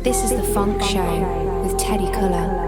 This is the Phonk Show with Teddy Colour.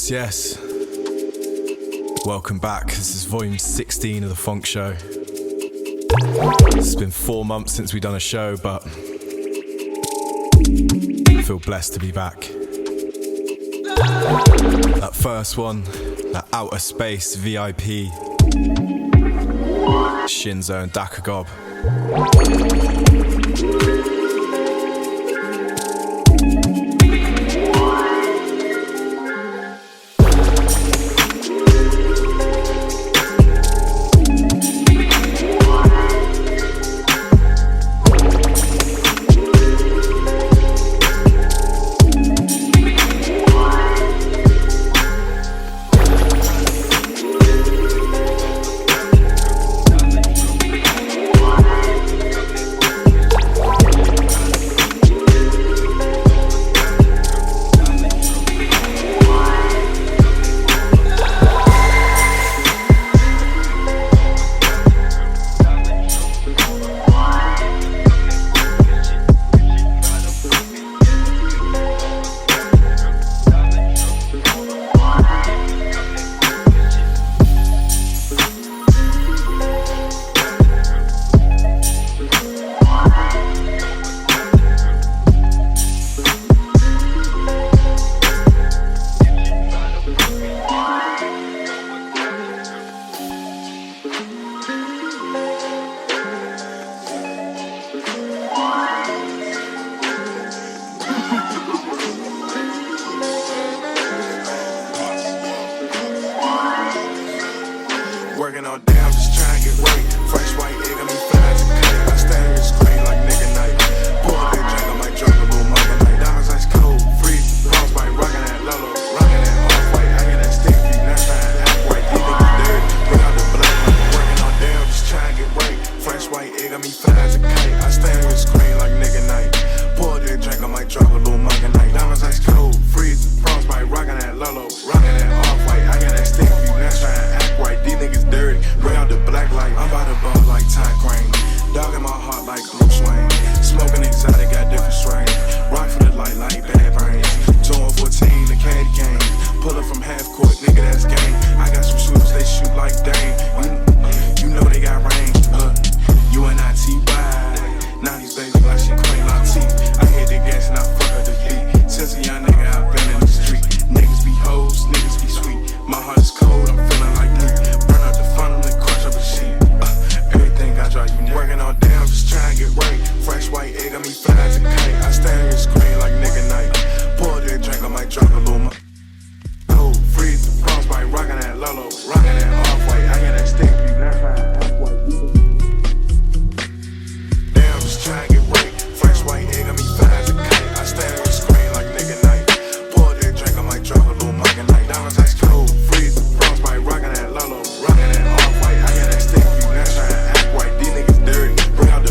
Yes. Welcome back. This is VOL.16 of the Phonk Show. It's been 4 months since we've done a show, but I feel blessed to be back. That first one, that Outer Space VIP, Shinzo and Dakagob. Working all day, I'm just trying to get right. Fresh white egg, I mean fly as a kite. I stare at the screen like nigga night. Pour a big drink, I might drop a little mug at night. Diamonds ice cold, freeze, bounce by rockin' that Lolo, rockin' that off-white. I get that stick, you not trying to act white. These niggas dirty, bring out the black light. Working all day, I'm just trying to get right. Fresh white egg, I mean fly as a kite. I stare at the screen like nigga night. Pour a big drink, I might drop a little mug at night. Diamonds ice cold, freeze, bounce by rockin' that Lolo, rockin' that off-white. I get that stick, you not trying to act white. These niggas dirty, bring out the black light. I'm about to bump like Ty Crane. Dog in my heart like Bruce Wayne. Smoking exotic, got different strains. Rock for the light like bad brains. 214, the candy cane. Pull up from half court, nigga, that's game. I got some shooters, they shoot like Dane. You know they got range. UNITY. try and get right. Fresh white egg, got me fat as a kite. I stare at the screen like nigga night. Pour that drink, I might drop a little mug at night. Diamonds ice cold, freeze, frostbite, rockin' that Lolo, rockin' that off-white. I got that stick, you now trying to act white. These niggas dirty, bring out the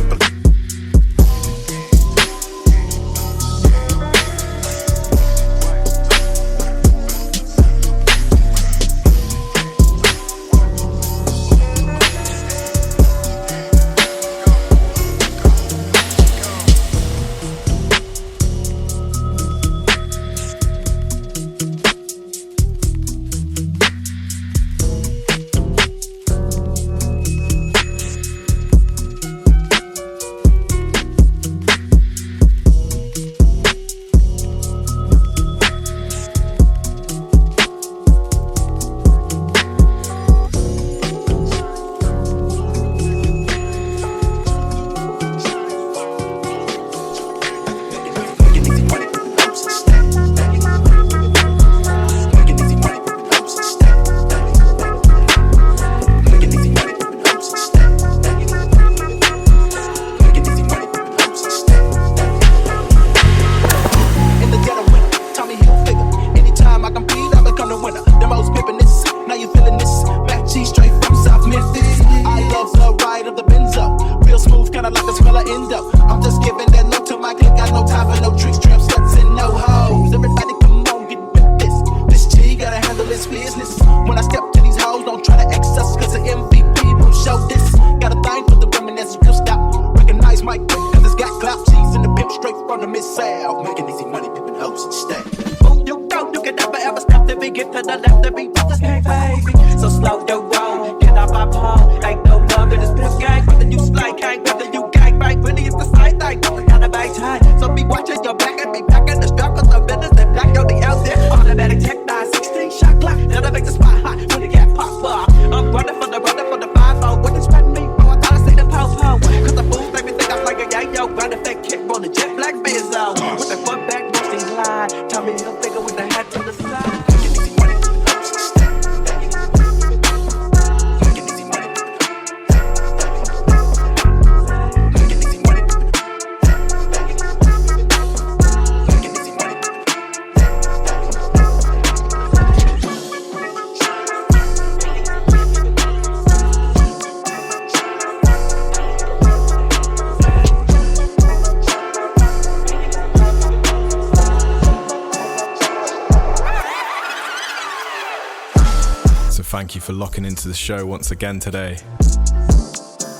Thank you for locking into the show once again today.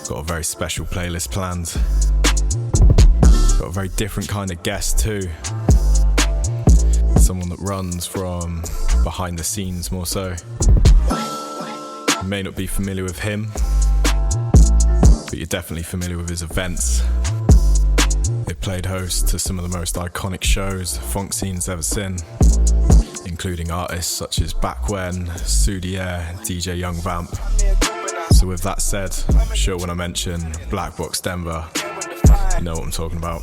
Got a very special playlist planned. Got a very different kind of guest too. Someone that runs from behind the scenes more so. You may not be familiar with him, but you're definitely familiar with his events. They played host to some of the most iconic shows the funk scene's ever seen, including artists such as Back When, Soudier, DJ Young Vamp. So with that said, I'm sure when I mention Black Box Denver, you know what I'm talking about.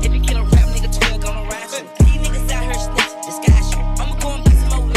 If you kill a rap nigga, 12 gonna rise you. These niggas out here snitch, disguise you. I'ma go and get some more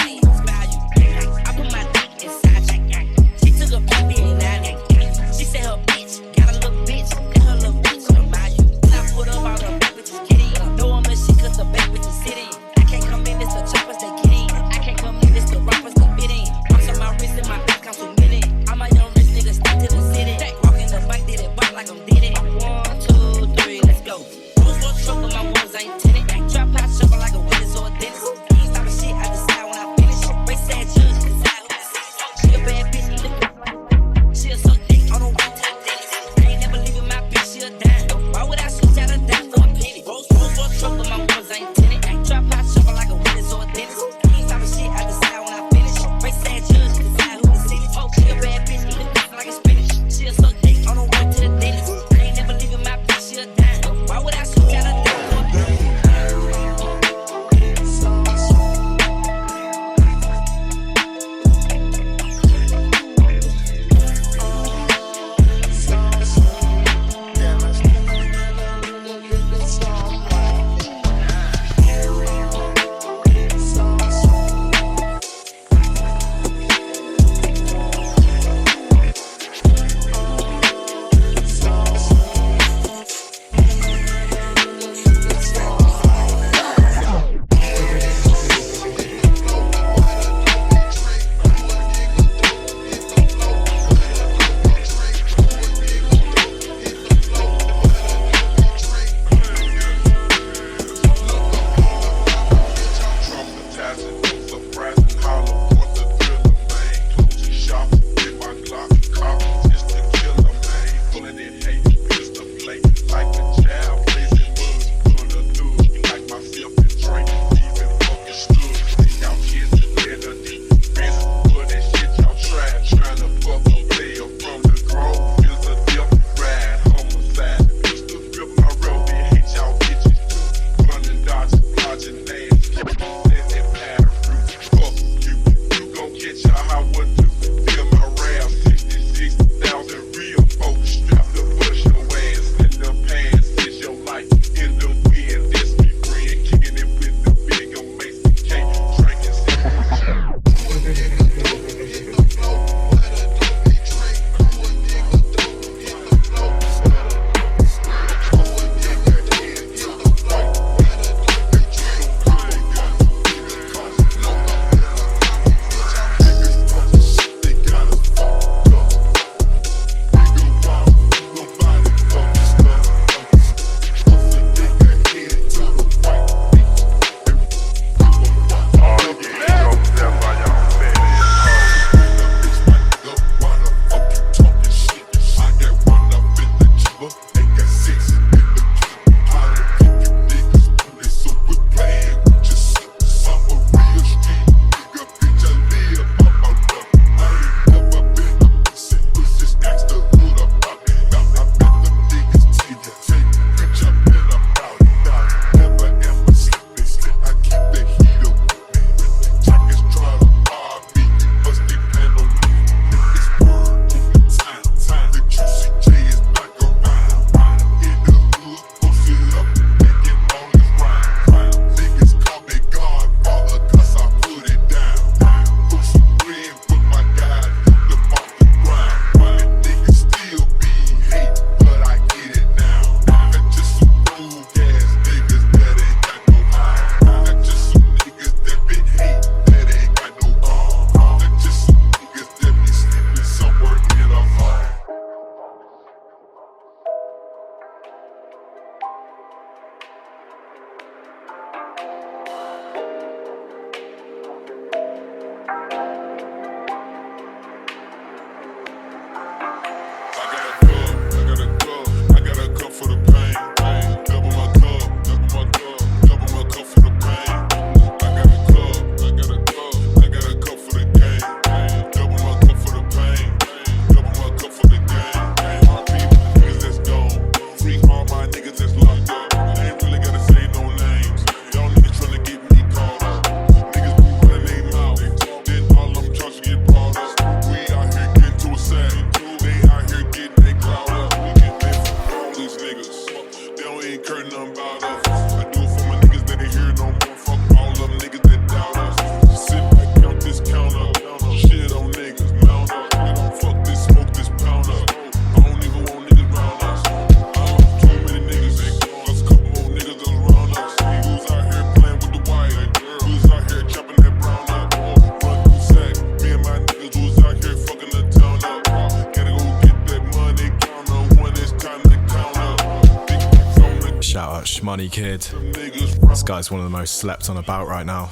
Money Kid. This guy's one of the most slept on about right now.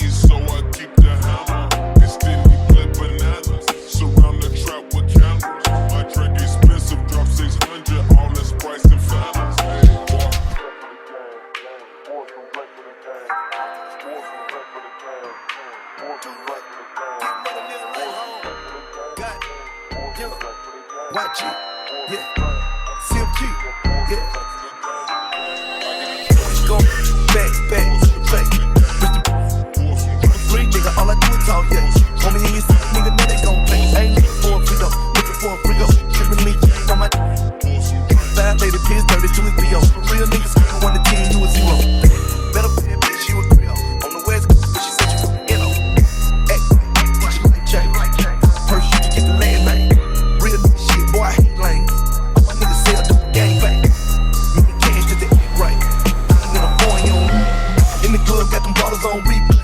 So I keep the hammer. Instantly flip bananas. Surround the trap with cameras. I drink expensive, drop 600. All this price and finance. Watch it, yeah. CMG, yeah. Go back, free nigga, all I do is talk, yeah. Homie, and you see nigga, know they gon' play. I ain't looking for a free up, looking for a free up. Trippin' me on my 5 baby kids, 32 is BO. Real niggas, 1 to 10, you a 0. Better pay a bitch, you a Creole. On the west coast, but she said you from NO. Act like you like Jack. First you get the last name. Real nigga shit, boy, I hate lame. My niggas say I do gang bang. Me and cash to the act right. And I'm pouring on. In the club, got them bottles on replay.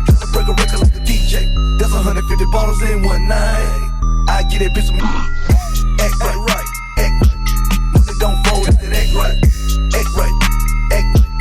Gotta break a record like a DJ. That's 150 bottles in one night. I get that bitch some act right, act right. Nigga don't fold, get that act right. Act right, act right.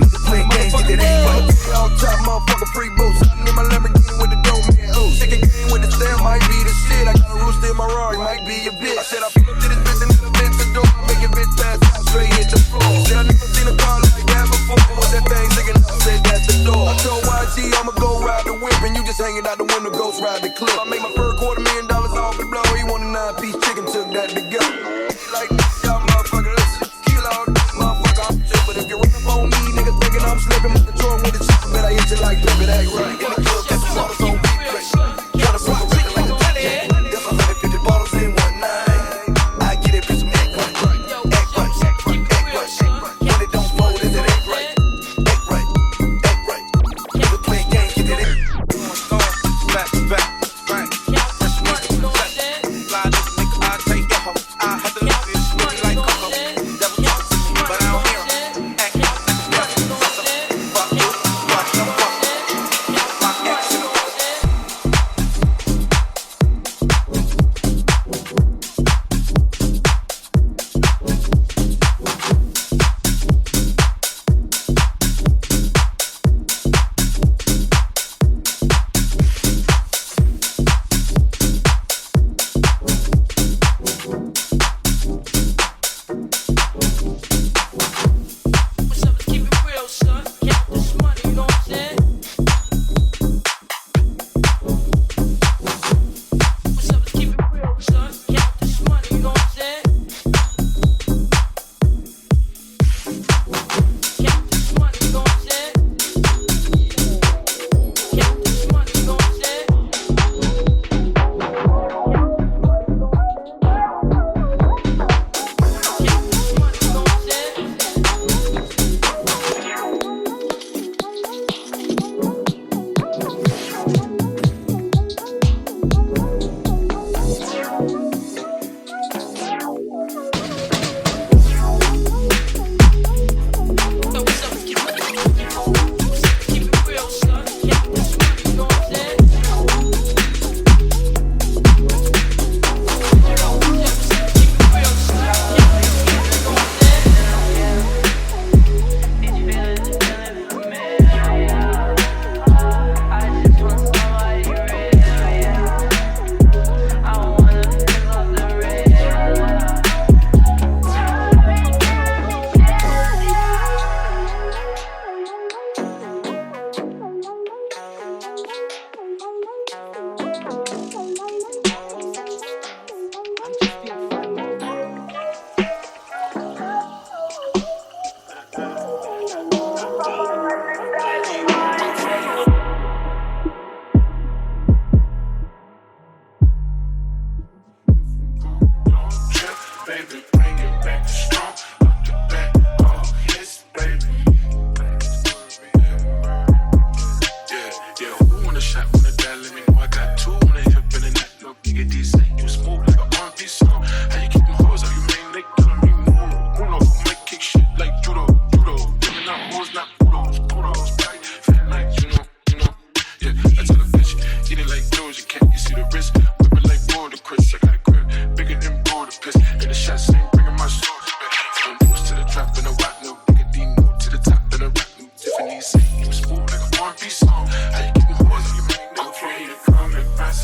Nigga playing games, get that act right. All top motherfucker free boost. Sitting in my Lamborghini with the dope man. Oh, second game with the stamp might be the shit. I got a rooster in my Rari, might be your bitch. I said I pull up to this bitch and the bitch the door. Make your bitch pass out straight hit the floor. Said I never seen a car like that before. Was that thing sticking up? Said that's the door. I told YG I'ma go ride the whip and you just hanging out the window, ghost ride the clip. I made my first $250,000 off the blow. He want a 9-piece chicken, took that together. Like y'all motherfucker, listen. Kill all this motherfucker, I'm shit. But if you run up on me, niggas thinking I'm slipping with the joint with the shit, bet I hit you like Pip, it act right. In the club, got some bottles on replay. Gotta break a record like a DJ. That's 150 bottles in one night. I get it, bitch, some act right. Act right, act right, act right. When it don't fold, is it act right? Act right, act right. Nigga playing games, get that act. Back to back, right. Fresh money, fly this nigga, I take that hoe. I have to live this nigga like Coco. Devil talk to me, but I don't hear him. Act like a fuck you, watch them fuck. My action. What's up, keep it real, son. Count this money, you know what I'm saying? What's up, keep it real, son. Count this money, you know what I'm saying? Count this money, you know what I'm saying? Count this money, you know what I'm saying? Count this money, you know what I'm saying? Yo, what's up, keep it real, son. Count this money, you know what I'm saying? Baby, bring it back strong. Up the back, oh yes, baby. Yeah, who want a shot from the dad? Let me know I got 2 on the hip and the neck. No bigger decent. You smooth like an R&B song. How you keep them hoes out? You main leg, telling me no. Uno, make kick shit like judo. Giving out hoes, not kudos. these songs. How you keep me poison? You make no free to come and pass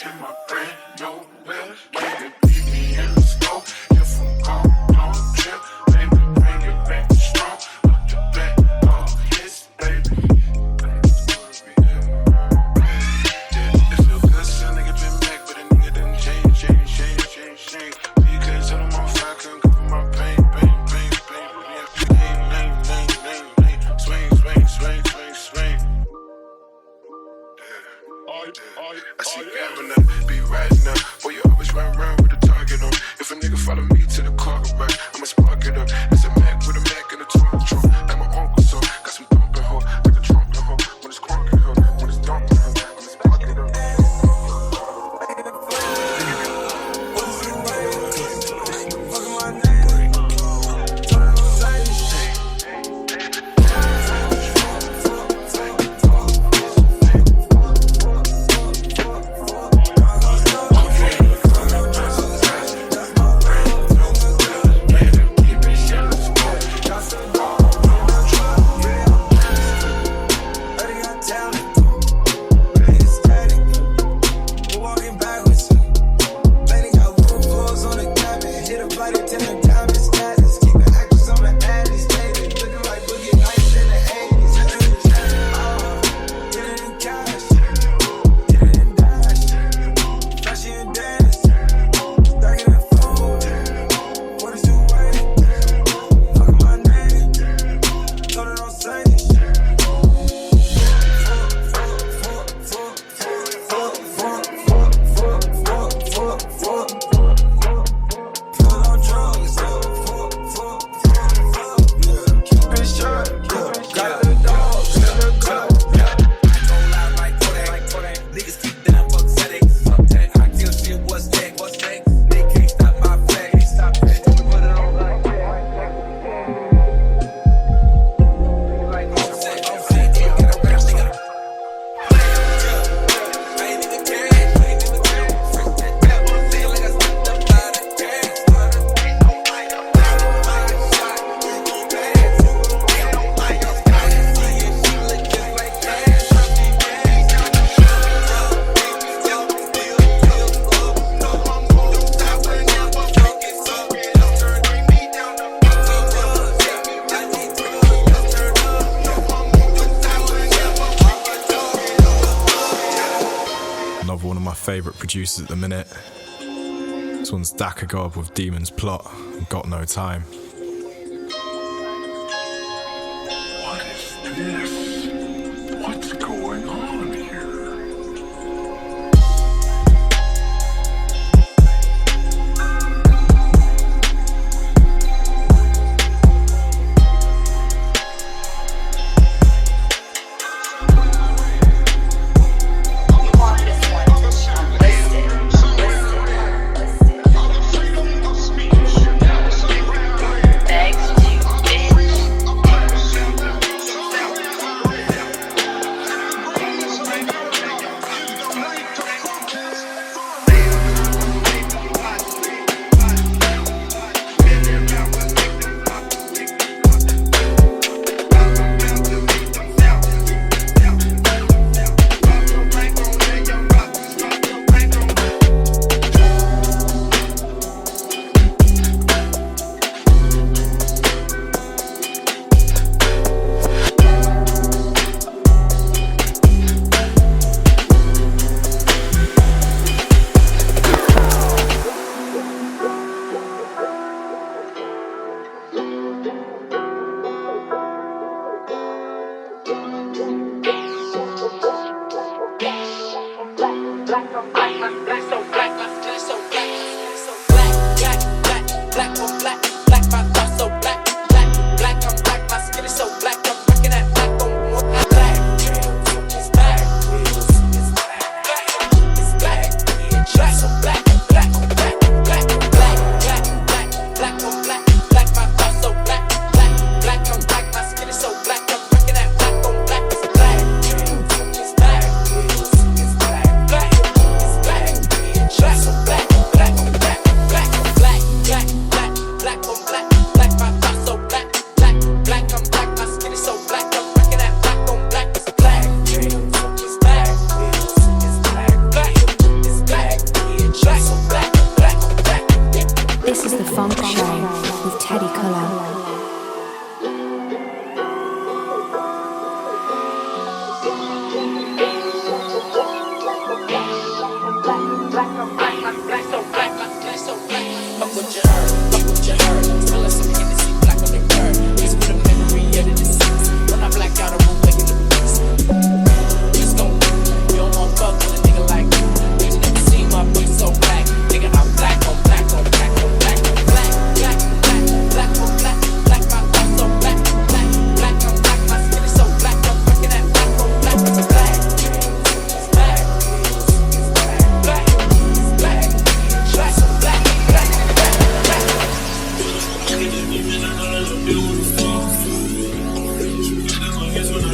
in my brand new whip. Can't beat me in the scope. If I'm gone, don't trip. Baby, bring it back strong. Up the back, oh, yes, baby. It feel good, see a nigga been back, but a nigga done change. You couldn't tell them on fire, couldn't cover my pain. I see you having that be right now. Boy, you always run around with a target on. If a nigga follow me to the car garage, I'ma spark it up. It's a Mac with a Mac and a trunk. Like my uncle's son, got some thumping hoe, like a trumpet hoe. When it's crunking hoe, when it's dumping hoe, I'ma spark it up. Favourite producers at the minute. This one's Daka Gob with Demon's Plot and Got No Time. What is this? What's going on here?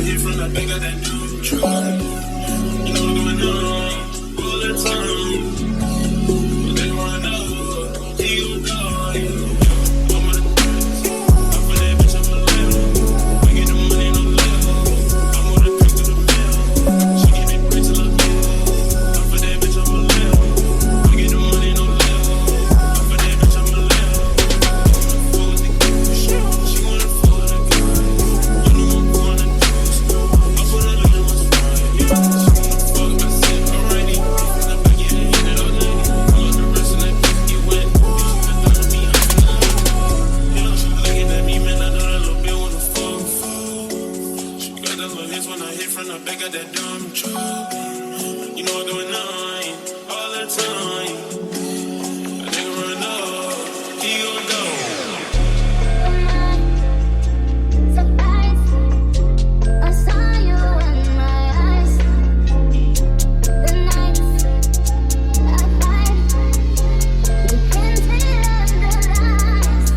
hit from the back of that new truck. You know what's going on all the time. But they wanna know, he gon' go. I'm on the dress, I put that bitch on my lap. We get the money no level. I'm on the drink to the bill. She give me bread till I feel. I put that bitch on my lap. We get the money no level. I put that bitch on my lap. She wanna fuck with the girl. You know I'm going to juice. I put her in my spine. She wanna fuck, I said alrighty. From the back, yeah, hit it all night. I love the rest of that bitch get wet. You should have thought of me, I'm alive. You know she looking at me, man, I know that little bitch wanna fuck. She got them little hits when I hit from the back of that dumb truck. You know what's going on all the time. A nigga run up, he gon' go. I saw you in my eyes. The nights I fight, you can tell the lies.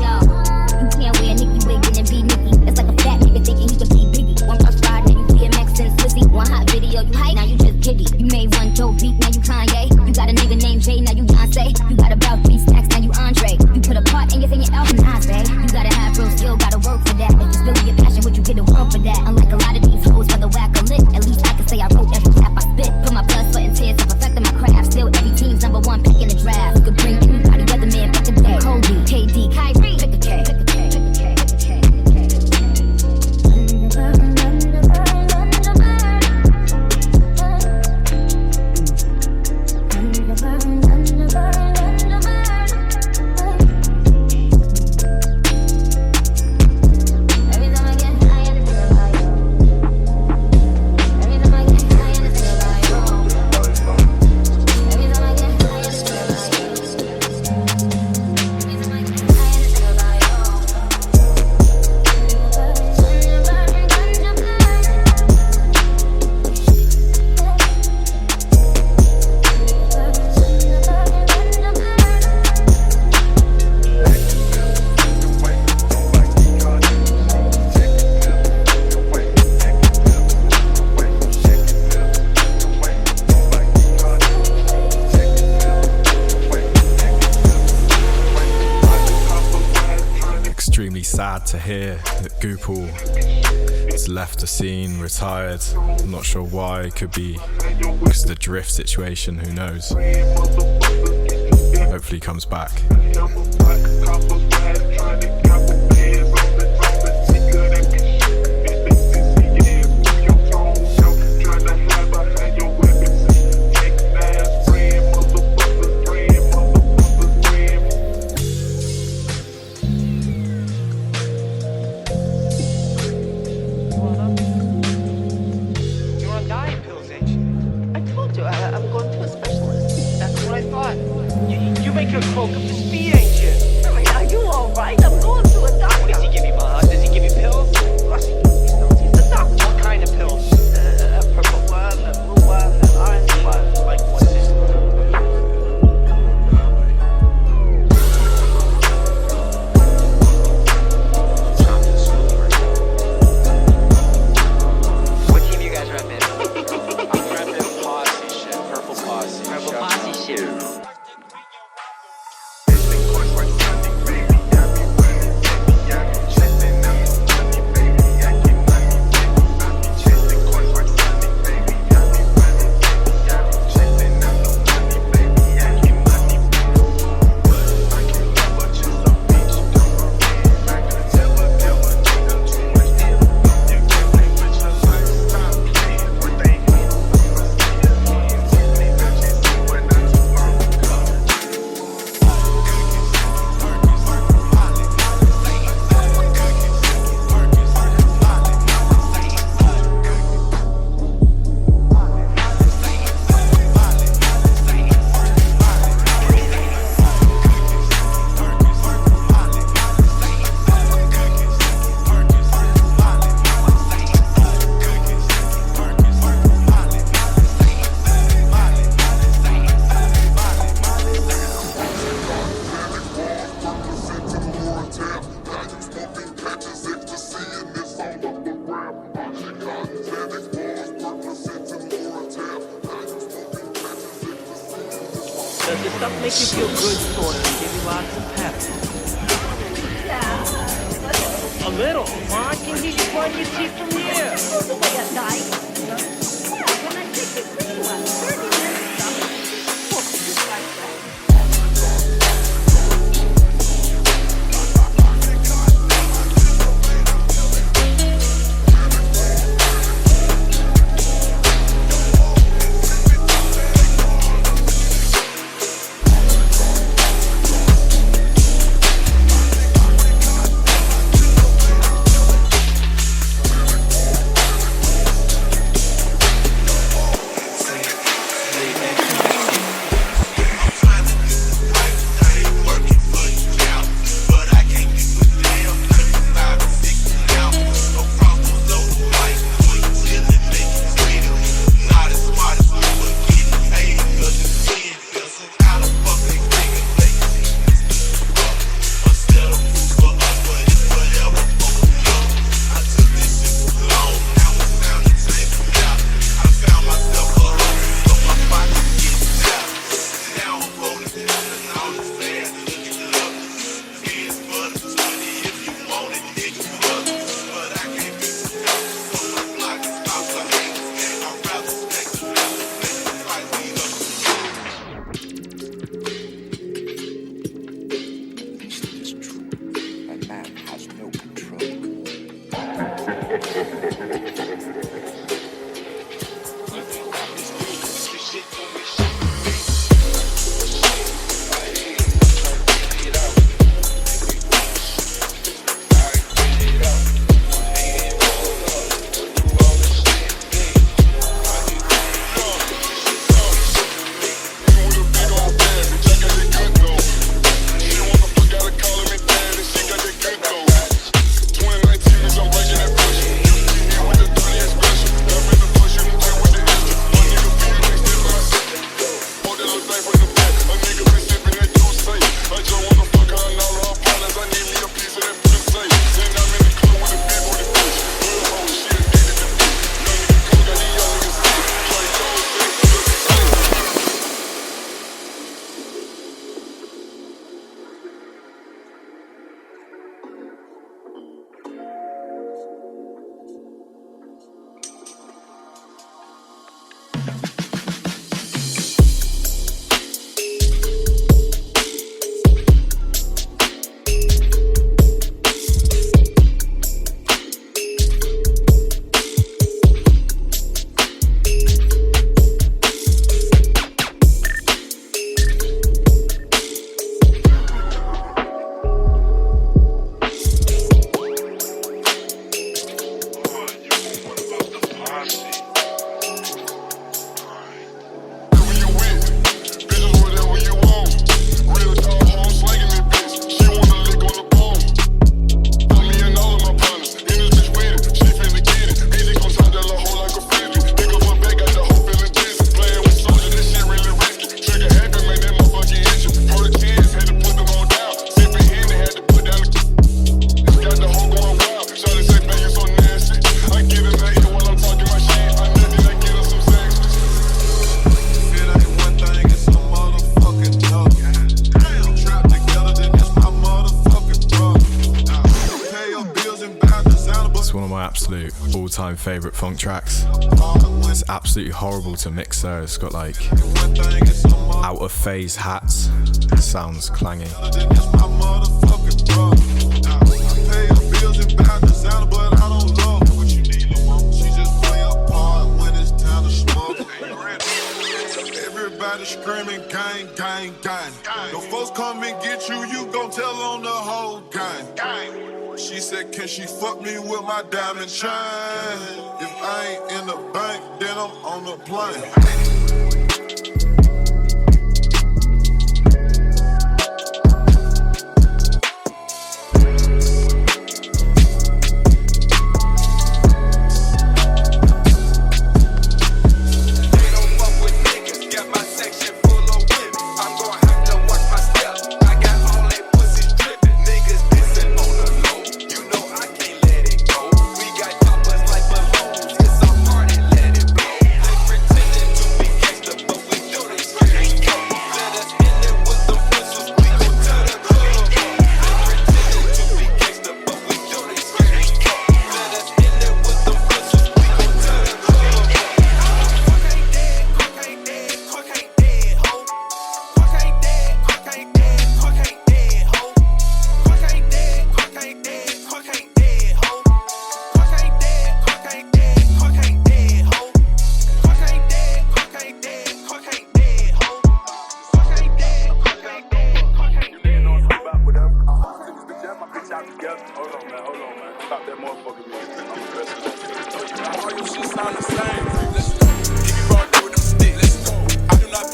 Yo, you can't wear Nicki wig and be Nicki. That's like a fat nigga thinking he could be Biggie. One cross ride, now you BMX and Swizzy. One hot video, you hype, now you just giddy. You made one dope beat, now you Kanye. You got a nigga named Jay, now you Beyonce. You got about 3 stacks, now you Andre. You put a part in your thing, your elf and eyes, babe. You gotta have real skill, gotta work for that. If it's really your passion, would you get a world for that? Unlike a lot of these hoes, whether whack or lit, at least I can say I wrote every tap I spit. Put my blood, sweat, and tears to perfecting my craft. Still, every team's #1 pick in the draft. You could bring anybody, weatherman, pick a day. Kobe, KD, Kyrie, pick a K. Pick a K, pick a K, pick a K, pick a Every time I get high, I feel like you. Every time I get high, I feel like you. Every time I get high, I feel like you. Every time I get high, I feel like you. Extremely sad to hear that Goopal has left the scene, retired. I'm not sure why. It could be because of the drift situation, who knows. Hopefully he comes back. You're on diet pills, ain't you? I told you, I'm going to a specialist. That's what I thought. You make your coke up to speed, ain't you? I mean, are you Does this stuff make you feel good, sort of, and give you lots of pep? Yeah. A little. Well, I can hear you run your teeth from here. Oh, the way I die. Yeah, when I take the green one, 30 minutes stuff. Oh, just like that. All-time favourite Phonk tracks. It's absolutely horrible to mix though. It's got like out of phase hats. Sounds clangy. Everybody screaming gang, gang, gang. No folks come and get you, you gon' tell on the whole gang. She said, can she fuck me with my diamond chain? If I ain't in the bank, then I'm on the plane. Like all your shit sound the same. Let's go. If you run through with them sticks, let's go. I do not.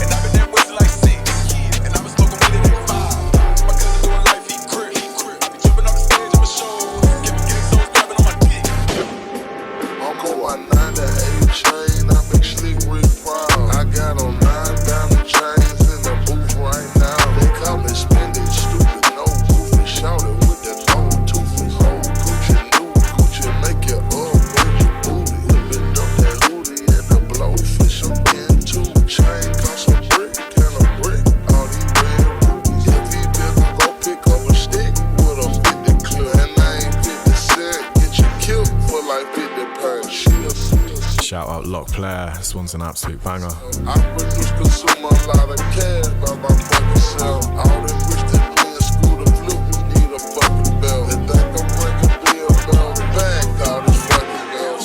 And I've been there wasting like 6. And I've been smoking with it at 5. My cousin doing life, he crip. I be jumping off the stage of my show. Getting souls grabbing on my dick. Uncle, I 9 to 8 chain. I make slick Rick proud. I got on 9 diamond chains in the booth right now. They call me spending stupid, no goofy. Shouting with that old toothless. Old Gucci, new Gucci, make you up with your booty. Been up that hootie and the blowfish I'm into. Chain cost a brick and a brick. All these red rubies. If he better go pick up a stick with a 50 clip. And I ain't 50 cent. Get you killed for like 50 pounds. Shout out Lock Player, this one's an absolute banger. I produce, consume a lot of cash by my fucking self. All them rich that playing school to flip, we need a fucking bell. They think I'm breaking bill, bell, bag, all this fucking bell.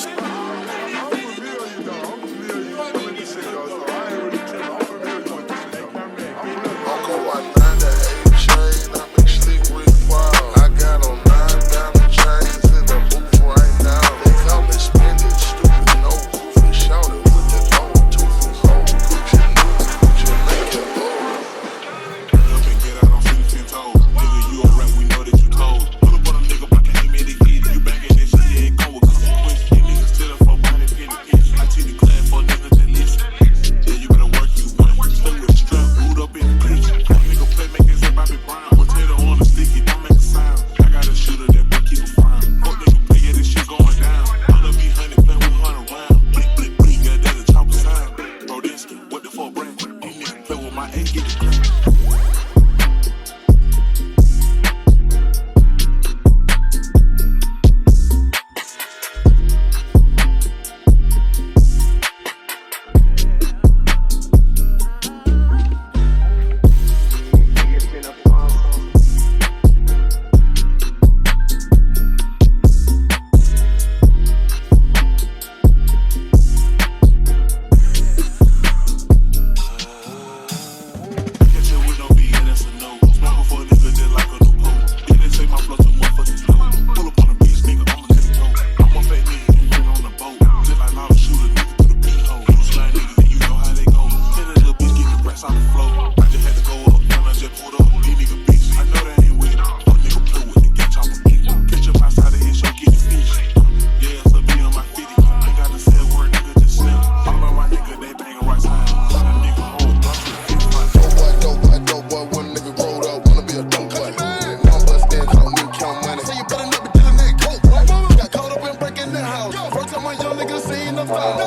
Uncle, I 9 to 8 chain, I make slick Rick proud. I got on 9 diamond chains in the booth right now. They call me spending stupid, no goofy. Shouting with that old toothless. Old Gucci, new Gucci, make it up. Up and get out on 16 toes. Nigga, you a rap, we know that you told. Pull up on a nigga, I can't make it easy. You banging this shit, you ain't go with consequence. These niggas still up for money, penny pitch. I teach the class for niggas that listen. Yeah, you better work, you want. Stay with the strap, boot up in the bitch. Nigga play, make his head Bobby Brown. Potato on the sticky, don't make a sound. I got a shooter that boy keep a frown. Fuck nigga play, yeah, this shit going down. I'll be 100, play with 100 round. Blick, blick, blick, yeah, that's a chopper sound. Bro, this, what the fuck, brand? These niggas play with my 8, get the crack. Catch it with no beat, yeah, that's a no. Smoking for a nigga just like a new pole. Yeah, they say my flow too motherfucking slow. Pull up on the beach, nigga, I'ma take a toe. I'm a fat nigga, you get on the boat. Just like Lava Shooter, nigga, through the beat hole. You slime niggas, and you know how they go. Tell that little bitch, get the rest on the floor. I just had to go up, and I just pulled up. These nigga bitch, I know that ain't with it. Fuck nigga play with it, get chopper bitch. Catch up outside of his show, get the fish. Yeah, it's a beat on my fitty. Ain't got to say a word, nigga, just sell. All of my nigga, they bangin' right side. That nigga hold, blunt to the fifth line. Dope boy, one nigga rolled up, wanna be a dope boy. Mom bust in, call me, count money. So you better not be dealing that coke. Got caught up in breaking the house. First time my young nigga seen the foul.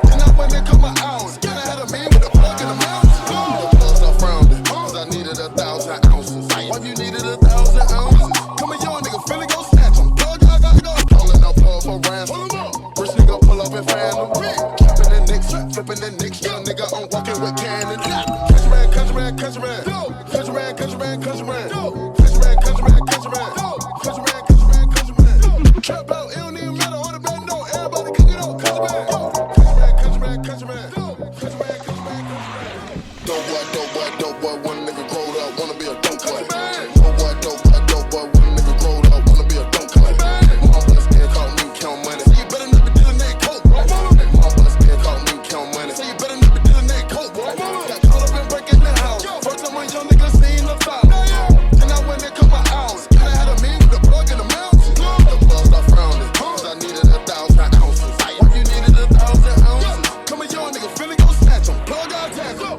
Then I went and cut my hours. Then I had a man with a plug in the mouth. The plugs I frowned it, cause I needed 1,000 ounces. Why you needed 1,000 ounces? Come a young nigga, finna go snatch him. Plug, I gotta go. Calling out plug for ransom. Rich nigga pull up and fan him. Capping the nicks, flipping the nicks. Young nigga, I'm walking with cannon. Country man, country man, country man. Country man, country man, country man. Country man, country man, country man. Country man, country man, country man. Trap out, it don't even matter. All the band know, everybody kick it out. Country man, country man, country man, country man. Country man, country man, country man. Dope boy, one nigga rolled up, wanna be a dope boy. Dope boy, one nigga rolled up, wanna be a dope boy. Mom bust in, call me, count money. So you better not be dealing that coke. Mom bust in, call me, count money. So you better not be dealing that coke. Got caught up in breaking the house. First time my young nigga seen the foul. Then I went and cut my hours. Then I had a man with a plug in the mouth. The plugs I frowned it, cause I needed 1,000 ounces. Why you needed 1,000 ounces? Come a young nigga, finna go snatch him. Plug out tackle.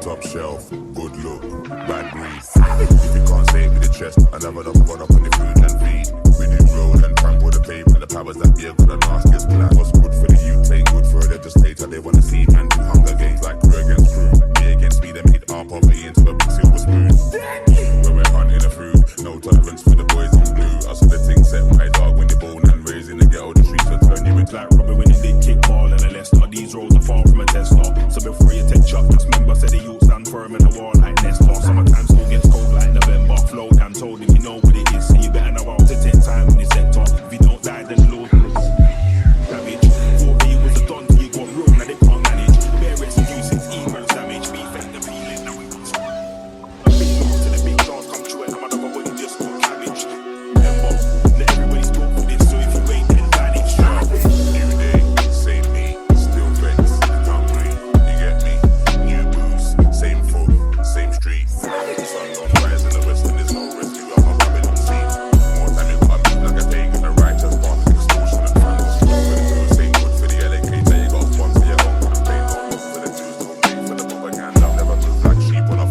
Top shelf, good look, bad breed. If you can't say it with the chest, I never done run up on the food and feed. We do road and trample the pavement, the powers that be got a nastiest plan. What's good for the youth ain't good for a legislator. They wanna see man do hunger games like crew against crew. Me against me, they made our poverty into a big silver spoon. When we're hunting the fruit, no tolerance for the boys in blue. I saw the thing set my dog when they born and crazy in the ghetto, the streets will turn you into Like Robin when he did kickball and a Leicester. These roads are far from a Tesla. So before you take chuck, just remember, said the youth stand firm in the wall like Nestor. Summertime still gets cold like November. Flow damn told him you know what it is. So you better know how to take time in the sector. If you don't die, then the Lord will damage. Thought he was a don till you got room, now they can't manage. Bare excuses, emails damage. Me fake the feeling, now we want to. A big mouth to the big dogs come true and I'm another one just got cabbage. Remember, let everybody spoke for this, so if you ain't then vanish. New day, same me, still vexed, hungry, you get me? New booze, same folk, same street. Sun don't rise in the west and there's no rescue. I'm a Babylon scene. More time you got me like a pagan, a righteous path, extortion and vandals. For the two, same good for the alligator, you got sponsor your own for the pain, no for the Jews, don't pay for the propaganda. Never look like sheep on a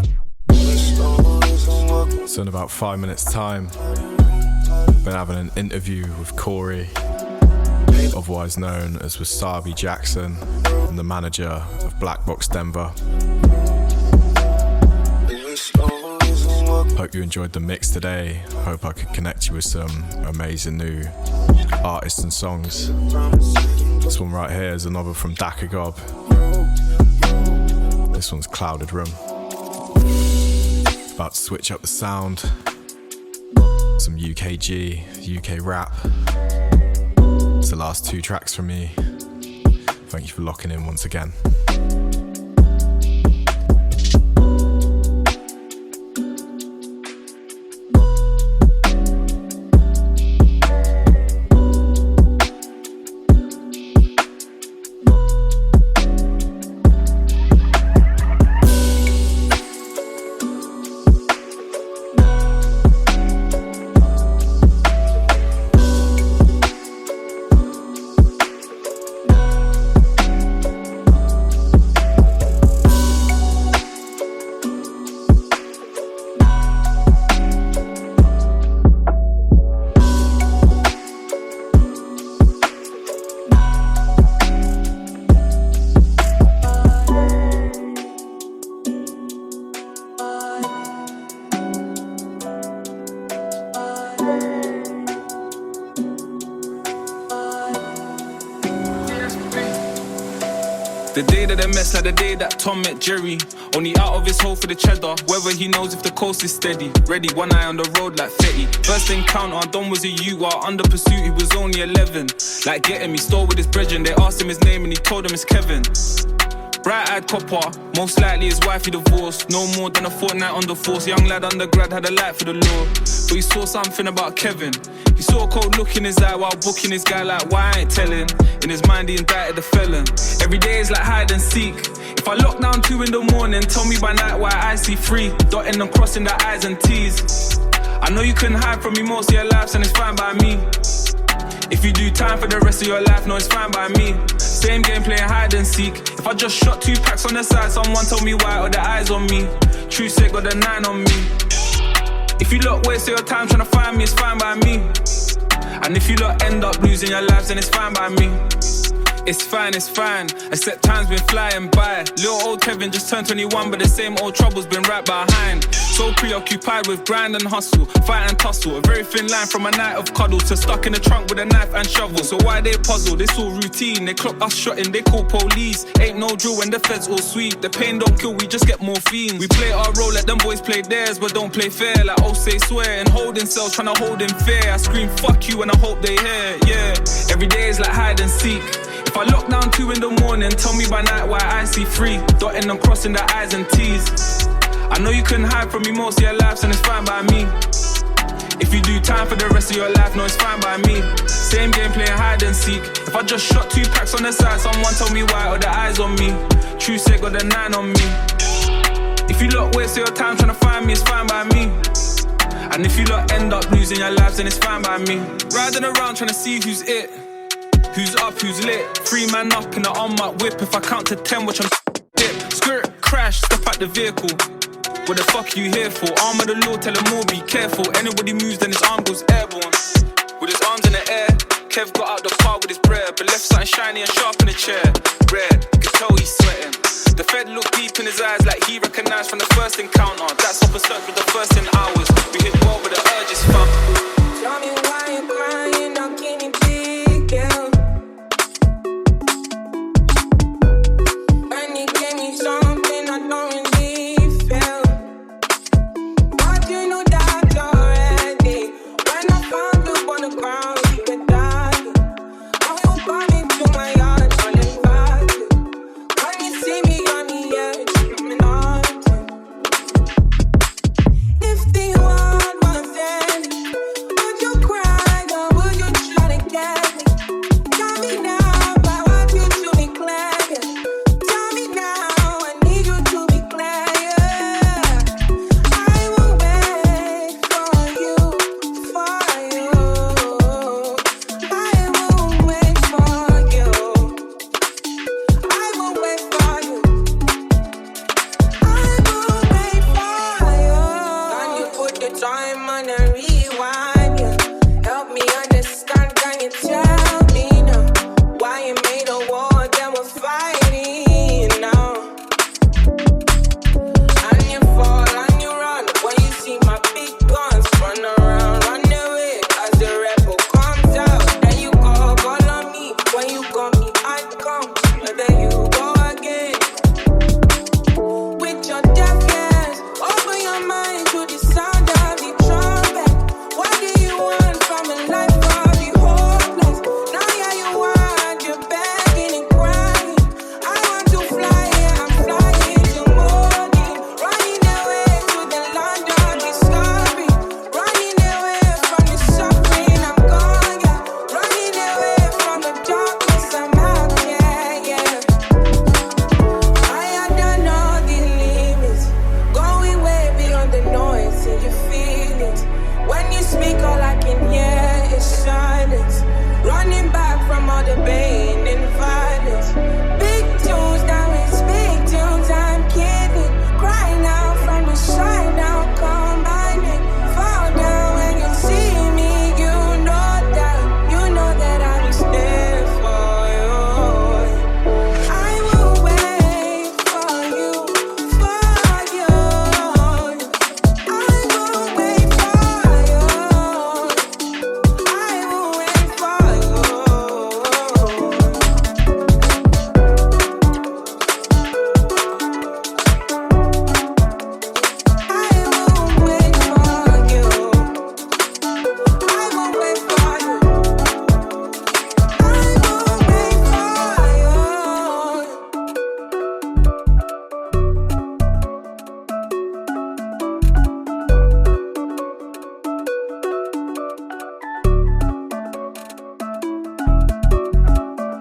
So in about 5 minutes time, been having an interview with Corey, otherwise known as Wasabi Jackson, and the manager of Black Box Denver. Hope you enjoyed the mix today. Hope I could connect you with some amazing new artists and songs. This one right here is another from Dakagob. This one's Clouded Room. About to switch up the sound. Some UKG, UK rap. It's the last 2 tracks from me. Thank you for locking in once again. The day that they mess like the day that Tom met Jerry. Only out of his hole for the cheddar. Whether he knows if the coast is steady. Ready, one eye on the road like Fetty. First encounter, Don was a youth while under pursuit he was only 11. Like getting me, stole with his brethren. They asked him his name and he told them it's Kevin. Bright-eyed copper, most likely his wife he divorced. No more than a fortnight on the force. Young lad undergrad had a light for the law. But he saw something about Kevin. He saw a cold look in his eye while booking his guy like why I ain't telling. In his mind he indicted the felon. Every day is like hide and seek. If I lock down 2 in the morning, tell me by night why I see 3. Dotting and crossing the I's and T's. I know you couldn't hide from me most of your lives and it's fine by me. If you do time for the rest of your life, no, it's fine by me. Same game playing hide and seek. If I just shot 2 packs on the side, someone told me why, or the eyes on me. True sick got the 9 on me. If you lot waste your time trying to find me, it's fine by me. And if you lot end up losing your lives, then it's fine by me. It's fine, except time's been flying by. Little old Kevin just turned 21, but the same old trouble's been right behind. So preoccupied with grind and hustle, fight and tussle. A very thin line from a night of cuddles to stuck in the trunk with a knife and shovel. So why they puzzle? It's all routine. They clock us shotting, they call police. Ain't no drill when the feds all sweet. The pain don't kill, we just get more fiends. We play our role, let them boys play theirs, but don't play fair. Like oh say swear and holding cells, trying to hold in fear. I scream fuck you and I hope they hear, yeah. Every day is like hide and seek. If I lock down 2 in the morning, tell me by night why I see 3. Dotting and crossing the I's and T's. I know you couldn't hide from me most of your lives and it's fine by me. If you do time for the rest of your life, no, it's fine by me. Same game playing hide and seek. If I just shot 2 packs on the side, someone told me why, or the eyes on me. True sick got the 9 on me. If you lot waste your time trying to find me, it's fine by me. And if you lot end up losing your lives, then it's fine by me. Riding around trying to see who's it. Who's up, who's lit? 3 man up in the on-map whip. If I count to 10, watch I'm dip. Skirt, crash, step out the vehicle. What the fuck are you here for? Arm of the law, tell them all be careful. Anybody moves, then his arm goes airborne. With his arms in the air, Kev got out the car with his bread, but left something shiny and sharp in the chair. Red, you can tell he's sweating. The Fed looked deep in his eyes like he recognised from the first encounter. That's off a search with the first in hours. We hit well, but the urge is fun. Tell me why you crying, how can it be?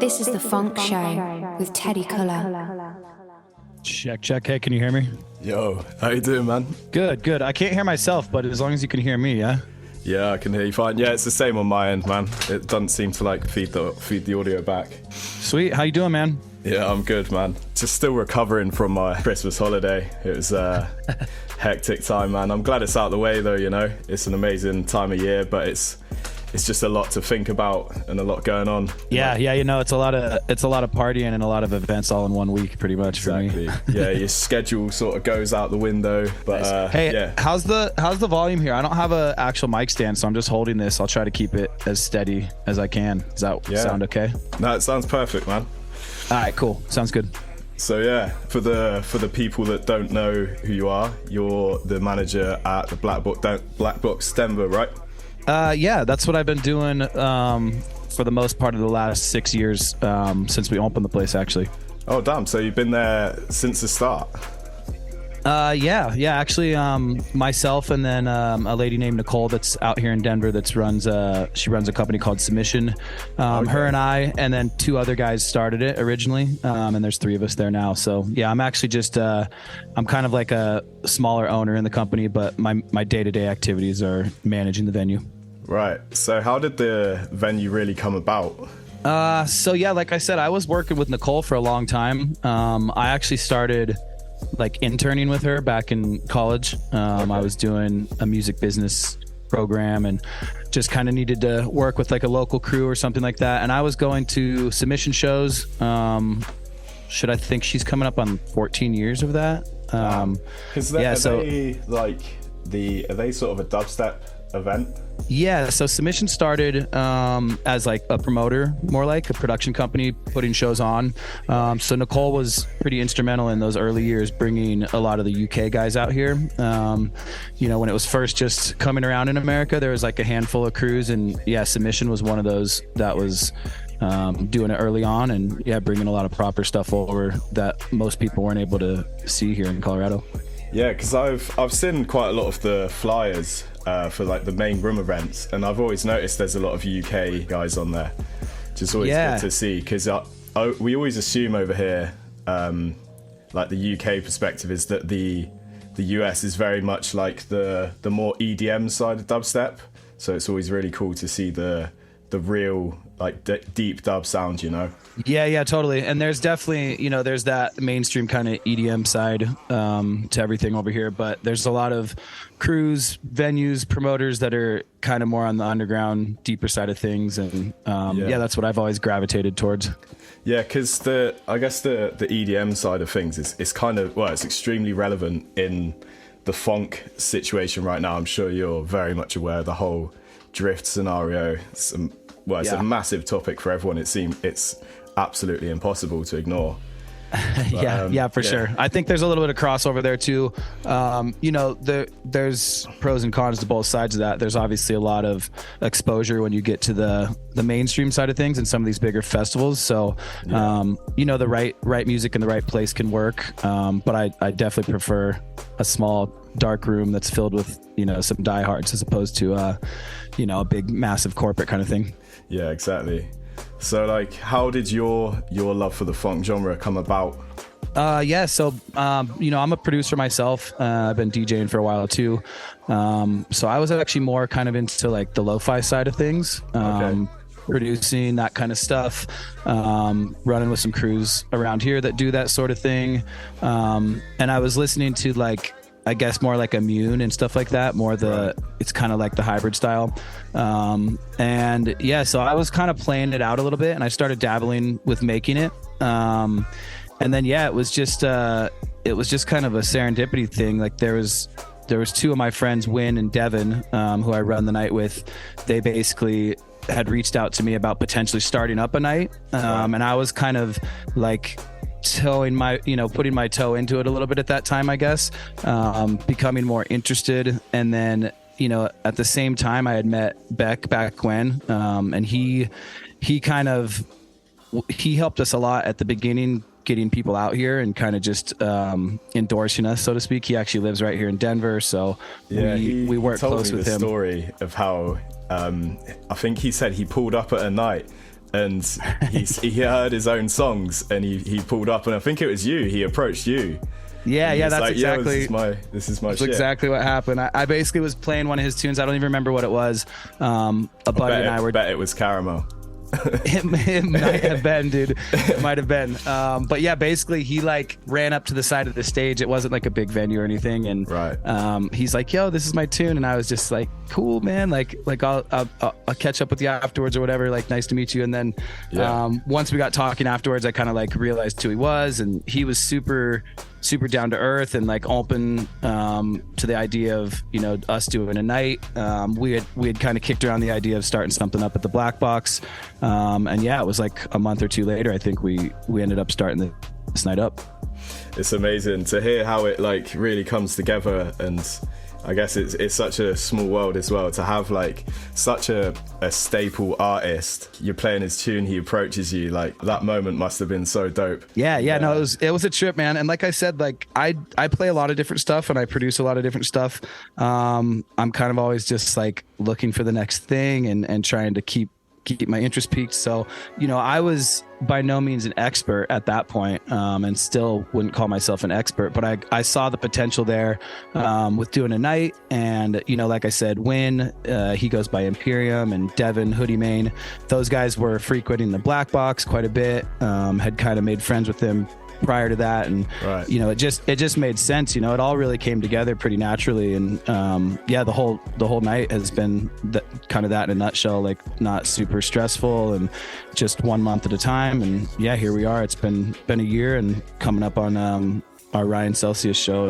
This is the Phonk Show with Teddy Colour. Check. Hey, can you hear me? Yo, how you doing, man? Good. I can't hear myself, but as long as you can hear me, yeah? Yeah, I can hear you fine. Yeah, it's the same on my end, man. It doesn't seem to like feed the audio back. Sweet. How you doing, man? Yeah, I'm good, man. Just still recovering from my Christmas holiday. It was a hectic time, man. I'm glad it's out of the way, though, you know. It's an amazing time of year, but it's just a lot to think about and a lot going on. Yeah, you know, it's a lot of partying and a lot of events all in 1 week, pretty much. Exactly. For me. Yeah, your schedule sort of goes out the window. But hey, yeah. how's the volume here? I don't have an actual mic stand, so I'm just holding this. I'll try to keep it as steady as I can. Does that sound okay? No, it sounds perfect, man. All right, cool. Sounds good. So yeah, for the people that don't know who you are, you're the manager at the Black Box Denver, right? Yeah, that's what I've been doing for the most part of the last 6 years since we opened the place, actually. Oh, damn. So you've been there since the start? Yeah. Actually, myself and then a lady named Nicole that's out here in Denver she runs a company called Submission. Okay. Her and I and then two other guys started it originally, and there's 3 of us there now. So yeah, I'm actually just I'm kind of like a smaller owner in the company, but my day-to-day activities are managing the venue. Right. So how did the venue really come about? So yeah, like I said, I was working with Nicole for a long time. I actually started like interning with her back in college. Okay. I was doing a music business program and just kind of needed to work with like a local crew or something like that. And I was going to submission shows. I think she's coming up on 14 years of that. Are they sort of a dubstep event? Yeah, so Submission started as like a promoter, more like a production company putting shows on. So Nicole was pretty instrumental in those early years, bringing a lot of the UK guys out here. You know, when it was first just coming around in America, there was like a handful of crews, and yeah, Submission was one of those that was doing it early on, and yeah, bringing a lot of proper stuff over that most people weren't able to see here in Colorado. Yeah, because I've seen quite a lot of the flyers for like the main room events, and I've always noticed there's a lot of UK guys on there, which is always good to see, because we always assume over here, like the UK perspective is that the US is very much like the more EDM side of dubstep, so it's always really cool to see the real like deep dub sound, you know. Yeah, totally. And there's definitely, you know, there's that mainstream kind of EDM side to everything over here, but there's a lot of crews, venues, promoters that are kind of more on the underground, deeper side of things, and that's what I've always gravitated towards. Yeah, because I guess the EDM side of things is kind of, well, it's extremely relevant in the funk situation right now. I'm sure you're very much aware of the whole drift scenario. It's a massive topic for everyone. It seems it's absolutely impossible to ignore. But, for sure. I think there's a little bit of crossover there too. You know, there's pros and cons to both sides of that. There's obviously a lot of exposure when you get to the mainstream side of things and some of these bigger festivals. So, you know, the right music in the right place can work. But I definitely prefer a small dark room that's filled with, you know, some diehards as opposed to, you know, a big massive corporate kind of thing. Yeah, exactly. So like, how did your love for the funk genre come about? So you know, I'm a producer myself. I've been DJing for a while too. So I was actually more kind of into like the lo-fi side of things. Producing that kind of stuff, running with some crews around here that do that sort of thing. And I was listening to like, I guess more like Immune and stuff like that, it's kind of like the hybrid style. And yeah, so I was kind of playing it out a little bit, and I started dabbling with making it. And then, it was just kind of a serendipity thing. Like there was 2 of my friends, Win and Devin, who I run the night with. They basically had reached out to me about potentially starting up a night. And I was kind of like putting my toe into it a little bit at that time, I guess, becoming more interested. And then, you know, at the same time I had met Beck back when, and he helped us a lot at the beginning, getting people out here and kind of just endorsing us, so to speak. He actually lives right here in Denver, so we work close with him. Story of how I think he said he pulled up at a night and he heard his own songs, and he pulled up, and I think it was you. He approached you. Yeah, that's like, exactly. This is my that's shit. exactly what happened. I basically was playing one of his tunes. I don't even remember what it was. A buddy and I were. Bet it was Caramel. It might have been, dude. It might have been. But yeah, basically he like ran up to the side of the stage. It wasn't like a big venue or anything. And he's like, yo, this is my tune. And I was just like, cool, man. Like I'll catch up with you afterwards or whatever. Like, nice to meet you. And then once we got talking afterwards, I kind of like realized who he was, and he was super down to earth and like open to the idea of, you know, us doing a night. We had kind of kicked around the idea of starting something up at the Black Box, and yeah, it was like a month or two later, I think we ended up starting this night up. It's amazing to hear how it like really comes together, and I guess it's such a small world as well to have like such a staple artist. You're playing his tune, he approaches you. Like, that moment must have been so dope. Yeah. No, it was a trip, man. And like I said, like I play a lot of different stuff and I produce a lot of different stuff. I'm kind of always just like looking for the next thing and trying to keep my interest peaked. So, you know, I was by no means an expert at that point, and still wouldn't call myself an expert, but I saw the potential there with doing a night. And, you know, like I said, when he goes by Imperium, and Devin, Hoodie Main, those guys were frequenting the Black Box quite a bit, had kind of made friends with them prior to that, and you know, it just made sense. You know, it all really came together pretty naturally, and yeah, the whole night has been kind of that in a nutshell. Like, not super stressful and just 1 month at a time. And yeah, here we are. It's been a year, and coming up on our Ryan Celsius show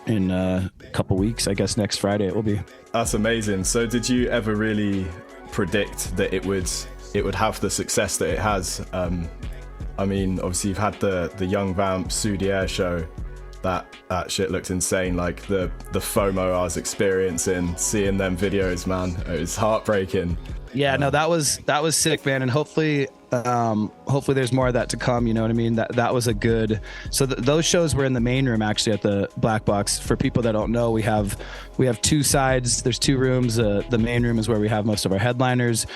in a couple weeks. I guess next Friday it will be. That's amazing. So did you ever really predict that it would have the success that it has? I mean, obviously you've had the Young Vamp Soudier show. That shit looked insane. Like the FOMO I was experiencing, seeing them videos, man, it was heartbreaking. Yeah, no, that was sick, man. And hopefully there's more of that to come. You know what I mean? That was a good. So those shows were in the main room, actually, at the Black Box. For people that don't know, we have two sides. There's two rooms. The main room is where we have most of our headliners,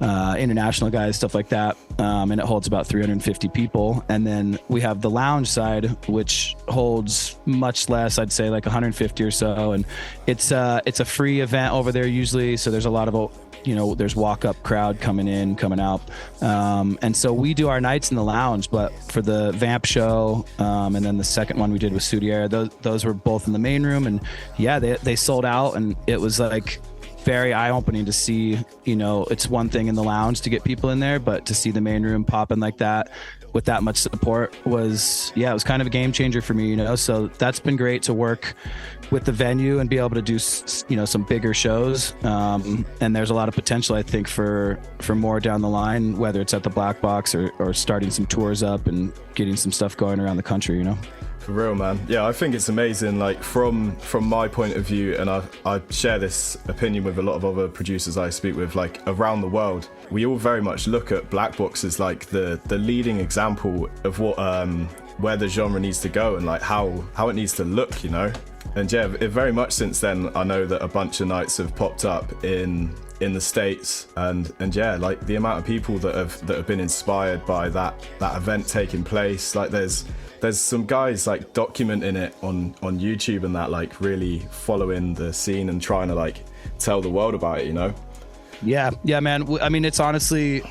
international guys, stuff like that, and it holds about 350 people. And then we have the lounge side, which holds much less, I'd say like 150 or so. And it's a free event over there usually, so there's a lot of, you know, there's walk-up crowd coming in, coming out, and so we do our nights in the lounge. But for the Vamp show, and then the second one we did with Soudier, those were both in the main room, and yeah, they sold out, and it was like very eye-opening to see. You know, it's one thing in the lounge to get people in there, but to see the main room popping like that with that much support was, yeah, it was kind of a game changer for me, you know. So that's been great to work with the venue and be able to do, you know, some bigger shows, and there's a lot of potential, I think, for more down the line, whether it's at the Black Box or starting some tours up and getting some stuff going around the country, you know. For real, man. Yeah, I think it's amazing. Like, from my point of view, and I share this opinion with a lot of other producers I speak with, like around the world, we all very much look at Black Box as like the leading example of what where the genre needs to go and like how it needs to look, you know. And yeah, it very much since then, I know that a bunch of nights have popped up in the States, and yeah, like the amount of people that have been inspired by that event taking place. Like there's some guys like documenting it on YouTube and that, like really following the scene and trying to like tell the world about it, you know. Yeah, man. I mean, it's honestly,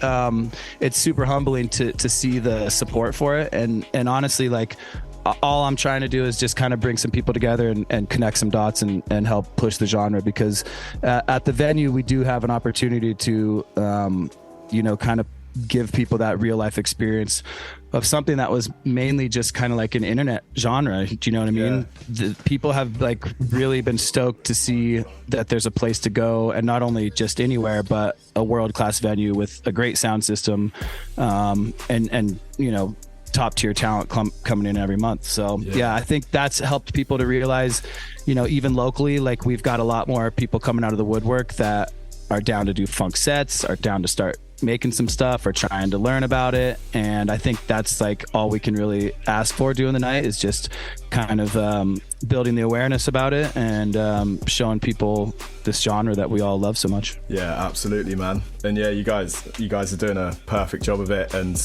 it's super humbling to see the support for it, and honestly, like, all I'm trying to do is just kind of bring some people together and connect some dots and help push the genre, because at the venue we do have an opportunity to, you know, kind of give people that real life experience of something that was mainly just kind of like an internet genre. Do you know what I mean? Yeah. The people have like really been stoked to see that there's a place to go, and not only just anywhere, but a world-class venue with a great sound system, and you know, top tier talent coming in every month. So yeah, I think that's helped people to realize, you know, even locally, like we've got a lot more people coming out of the woodwork that are down to do funk sets, are down to start making some stuff or trying to learn about it. And I think that's like all we can really ask for doing the night is just kind of building the awareness about it and showing people this genre that we all love so much. Yeah, absolutely, man. And yeah, you guys are doing a perfect job of it. And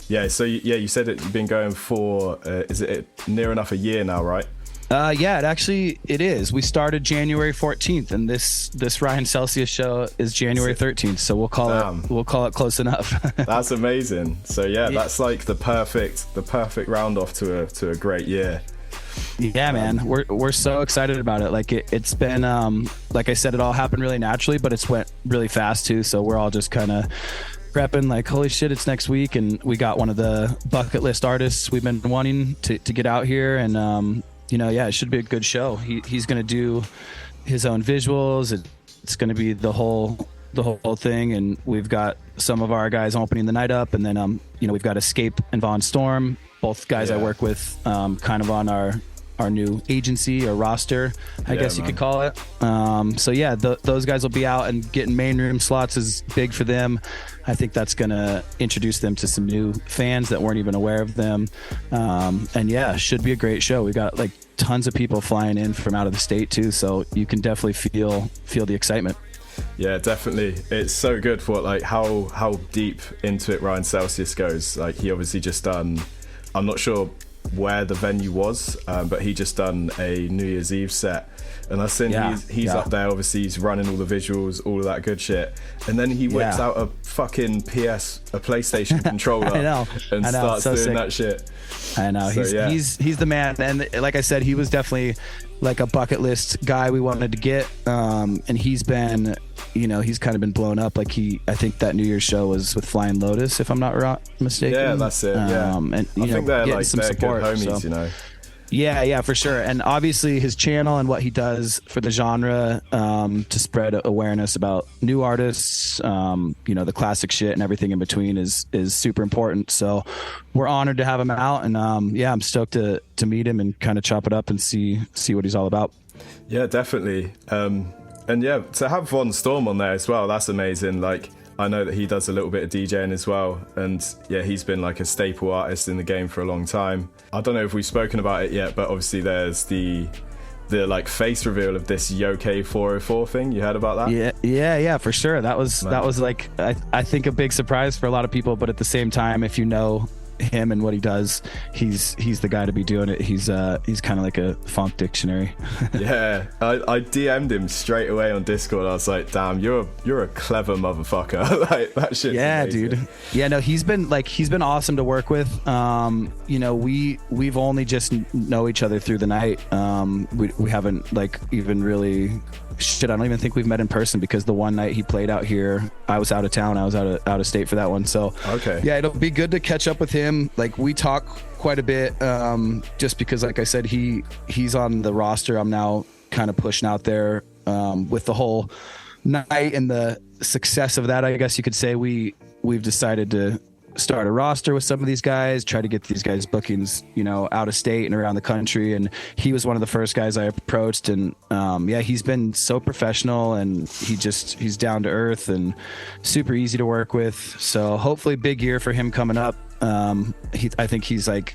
yeah, so you said that you've been going for is it near enough a year now, right? Yeah, it is. We started January 14th, and this Ryan Celsius show is January 13th. So we'll call it close enough. That's amazing. So yeah, that's like the perfect round off to a great year. Yeah, man, we're so excited about it. Like it's been like I said, it all happened really naturally, but it's went really fast too. So we're all just kind of prepping like, holy shit, it's next week, and we got one of the bucket list artists we've been wanting to get out here, and yeah, it should be a good show. He's going to do his own visuals. It's going to be the whole thing. And we've got some of our guys opening the night up. And then, we've got Escape and Von Storm, both guys I work with kind of on our new agency or roster, I guess you could call it. So yeah, those guys will be out, and getting main room slots is big for them. I think that's going to introduce them to some new fans that weren't even aware of them. And yeah, should be a great show. We got like tons of people flying in from out of the state too. So you can definitely feel the excitement. Yeah, definitely. It's so good for like how deep into it Ryan Celsius goes. Like he obviously just done, I'm not sure where the venue was, but he just done a New Year's Eve set, and I seen he's up there. Obviously he's running all the visuals, all of that good shit, and then he whips out a fucking PlayStation controller and starts doing sick. That shit. I know. So, he's the man, and like I said, he was definitely like a bucket list guy we wanted to get, and he's been, he's kind of been blown up. Like I think that New Year's show was with Flying Lotus, if I'm not mistaken. Yeah, that's it. Yeah, and I think they're like some support, good homies, so. Yeah, for sure. And obviously his channel and what he does for the genre to spread awareness about new artists, the classic shit and everything in between is super important. So we're honored to have him out, and I'm stoked to meet him and kind of chop it up and see what he's all about. Yeah, definitely. And yeah, to have Von Storm on there as well, that's amazing. Like, I know that he does a little bit of DJing as well, and yeah, he's been like a staple artist in the game for a long time. I don't know if we've spoken about it yet, but obviously there's the like face reveal of this Yoke 404 thing. You heard about that? Yeah, for sure. That was like I think a big surprise for a lot of people, but at the same time, if you know him and what he does, he's the guy to be doing it. He's kind of like a Phonk dictionary. Yeah, I DM'd him straight away on Discord. I was like, damn, you're a clever motherfucker. Like that shit. Yeah, dude. Yeah, no, he's been awesome to work with. We've only just know each other through the night. We haven't like even really. Shit, I don't even think we've met in person, because the one night he played out here, I was out of town. I was out of state for that one. So okay, yeah, it'll be good to catch up with him. Like we talk quite a bit, just because, like I said, he's on the roster. I'm now kind of pushing out there with the whole night and the success of that. I guess you could say we've decided to start a roster with some of these guys, try to get these guys bookings, out of state and around the country. And he was one of the first guys I approached, and he's been so professional, and he's down to earth and super easy to work with. So hopefully big year for him coming up. I think he's like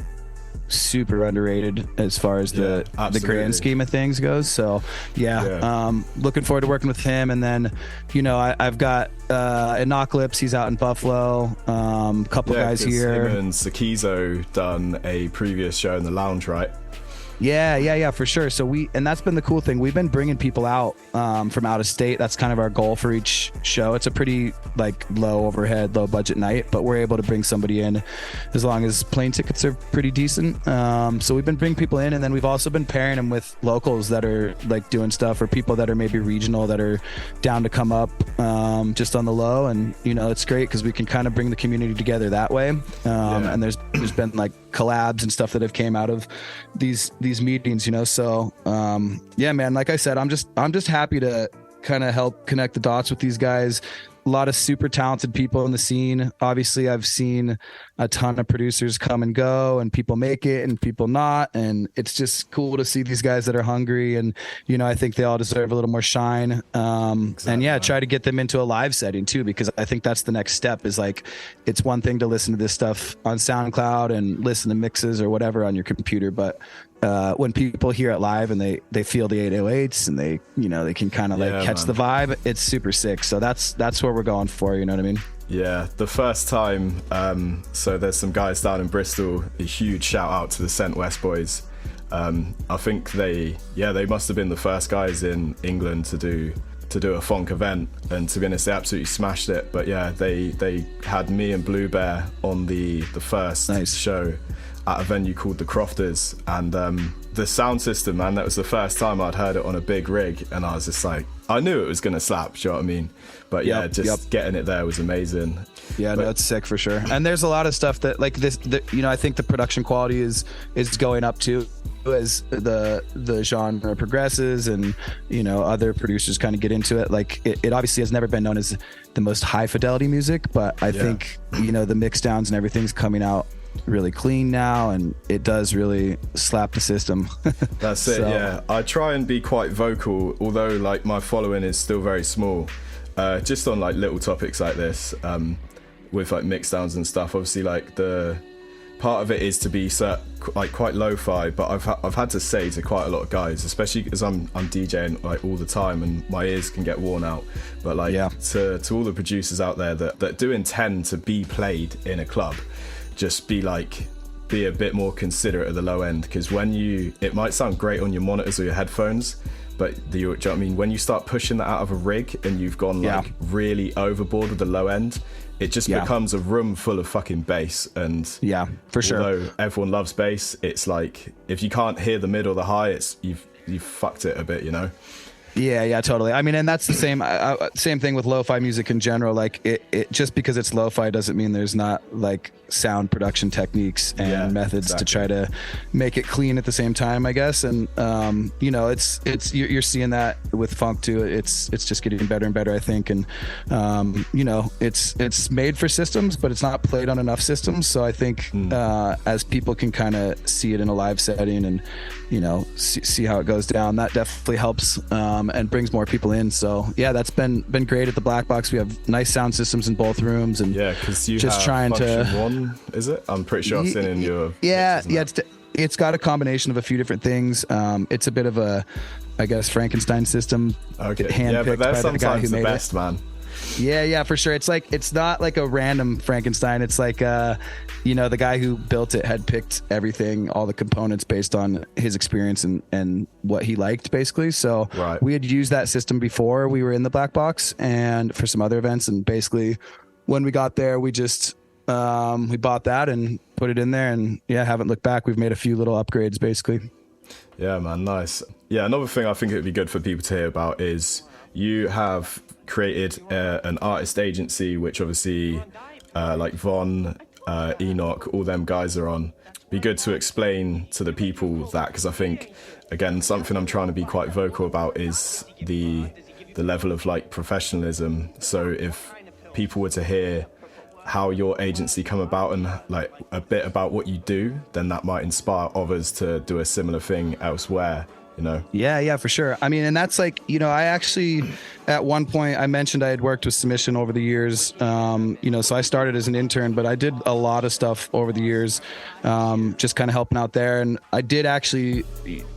super underrated as far as the grand scheme of things goes. So looking forward to working with him. And then I've got Inocalypse, he's out in Buffalo, couple guys here. Him and Sakizo done a previous show in the lounge, right? Yeah, for sure. So that's been the cool thing. We've been bringing people out from out of state. That's kind of our goal for each show. It's a pretty like low overhead, low budget night, but we're able to bring somebody in as long as plane tickets are pretty decent. So we've been bringing people in, and then we've also been pairing them with locals that are like doing stuff, or people that are maybe regional that are down to come up just on the low. And it's great because we can kind of bring the community together that way. And there's been like collabs and stuff that have came out of these meetings, so man, like I said, I'm just happy to kind of help connect the dots with these guys. lot of super talented people in the scene. Obviously, I've seen a ton of producers come and go, and people make it and people not. And it's just cool to see these guys that are hungry. And, you know, I think they all deserve a little more shine. And yeah, try to get them into a live setting too, because I think that's the next step. Is like, it's one thing to listen to this stuff on SoundCloud and listen to mixes or whatever on your computer, but when people hear it live and they feel the 808s and they, you know, they can kind of like catch the vibe, it's super sick. So that's where we're going for, you know what I mean? Yeah, the first time, so there's some guys down in Bristol, a huge shout out to the Scent West boys. I think they must have been the first guys in England to do a Phonk event, and to be honest, they absolutely smashed it. But yeah, they had me and Blue Bear on the first show at a venue called the Crofters, and the sound system, man, that was the first time I'd heard it on a big rig, and I was just like, I knew it was gonna slap, do you know what I mean? But yeah, getting it there was amazing. Yeah, no, it's sick for sure. And there's a lot of stuff that like this, you know, I think the production quality is going up too as the genre progresses, and you know, other producers kind of get into it. Like it obviously has never been known as the most high fidelity music, but I think, you know, the mix downs and everything's coming out really clean now, and it does really slap the system. That's it. Yeah, I try and be quite vocal, although like my following is still very small, just on like little topics like this, with like mix downs and stuff. Obviously, like the part of it is to be like quite lo-fi, but I've had to say to quite a lot of guys, especially because I'm DJing like all the time and my ears can get worn out, but like to all the producers out there that do intend to be played in a club, just be a bit more considerate of the low end, because it might sound great on your monitors or your headphones, but do you know what I mean? When you start pushing that out of a rig and you've gone like really overboard with the low end, it just becomes a room full of fucking bass. And for sure, although everyone loves bass, it's like if you can't hear the mid or the high, it's you've fucked it a bit, you know? Yeah, totally. I mean, and that's the same thing with lo-fi music in general. Like it just because it's lo-fi doesn't mean there's not like sound production techniques and methods to try to make it clean at the same time, I guess. And you know, it's you're seeing that with Phonk too. It's just getting better and better, I think. And you know, it's made for systems, but it's not played on enough systems. So I think as people can kind of see it in a live setting and, you know, see how it goes down, that definitely helps and brings more people in. So yeah, that's been great at the Black Box. We have nice sound systems in both rooms, and because you just have trying function to one, is it? I'm pretty sure I've seen in your it's got a combination of a few different things. It's a bit of a, I guess, Frankenstein system. Okay, yeah, but that's sometimes the best, man. Yeah, for sure. It's like, it's not like a random Frankenstein. It's like, you know, the guy who built it had picked everything, all the components based on his experience and what he liked, basically. So we had used that system before we were in the Black Box and for some other events. And basically when we got there, we just, we bought that and put it in there, and haven't looked back. We've made a few little upgrades, basically. Yeah, man, nice. Yeah, another thing I think it would be good for people to hear about is you have created an artist agency, which obviously like Von, Enoch, all them guys are on. Be good to explain to the people that, because I think, again, something I'm trying to be quite vocal about is the level of like professionalism. So if people were to hear how your agency come about and like a bit about what you do, then that might inspire others to do a similar thing elsewhere, you know? Yeah, for sure. I mean, and that's like, you know, I actually, at one point I mentioned I had worked with Submission over the years, you know, so I started as an intern, but I did a lot of stuff over the years, just kind of helping out there. And I did actually,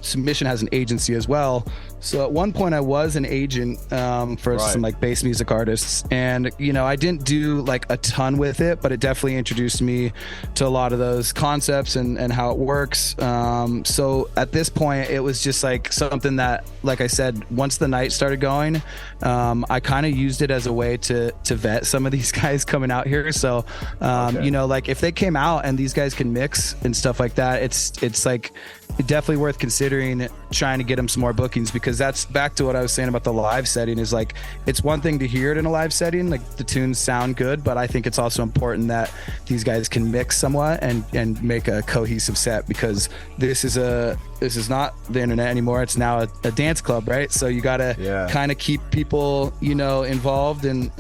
Submission has an agency as well. So at one point I was an agent for some like bass music artists, and you know, I didn't do like a ton with it, but it definitely introduced me to a lot of those concepts and how it works. So at this point it was just like something that, like I said, once the night started going, I kind of used it as a way to vet some of these guys coming out here. So you know, like if they came out and these guys can mix and stuff like that, it's like, definitely worth considering trying to get them some more bookings, because that's back to what I was saying about the live setting. Is like, it's one thing to hear it in a live setting, like the tunes sound good, but I think it's also important that these guys can mix somewhat and make a cohesive set, because this is not the internet anymore. It's now a dance club, right? So you gotta kind of keep people, involved, and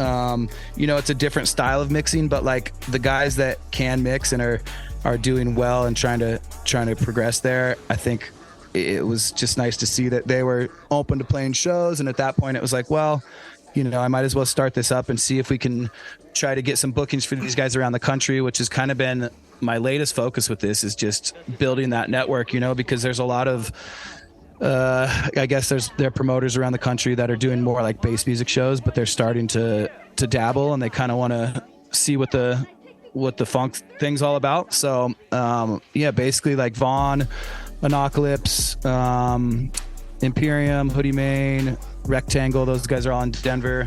it's a different style of mixing, but like the guys that can mix and are doing well and trying to progress there, I think it was just nice to see that they were open to playing shows. And at that point it was like, well, I might as well start this up and see if we can try to get some bookings for these guys around the country, which has kind of been my latest focus with this, is just building that network, because there's a lot of I guess there are promoters around the country that are doing more like bass music shows, but they're starting to dabble, and they kind of want to see what the funk thing's all about. So basically like Vaughn, Anocalypse, Imperium, Hoodie Main, Rectangle, those guys are all in Denver.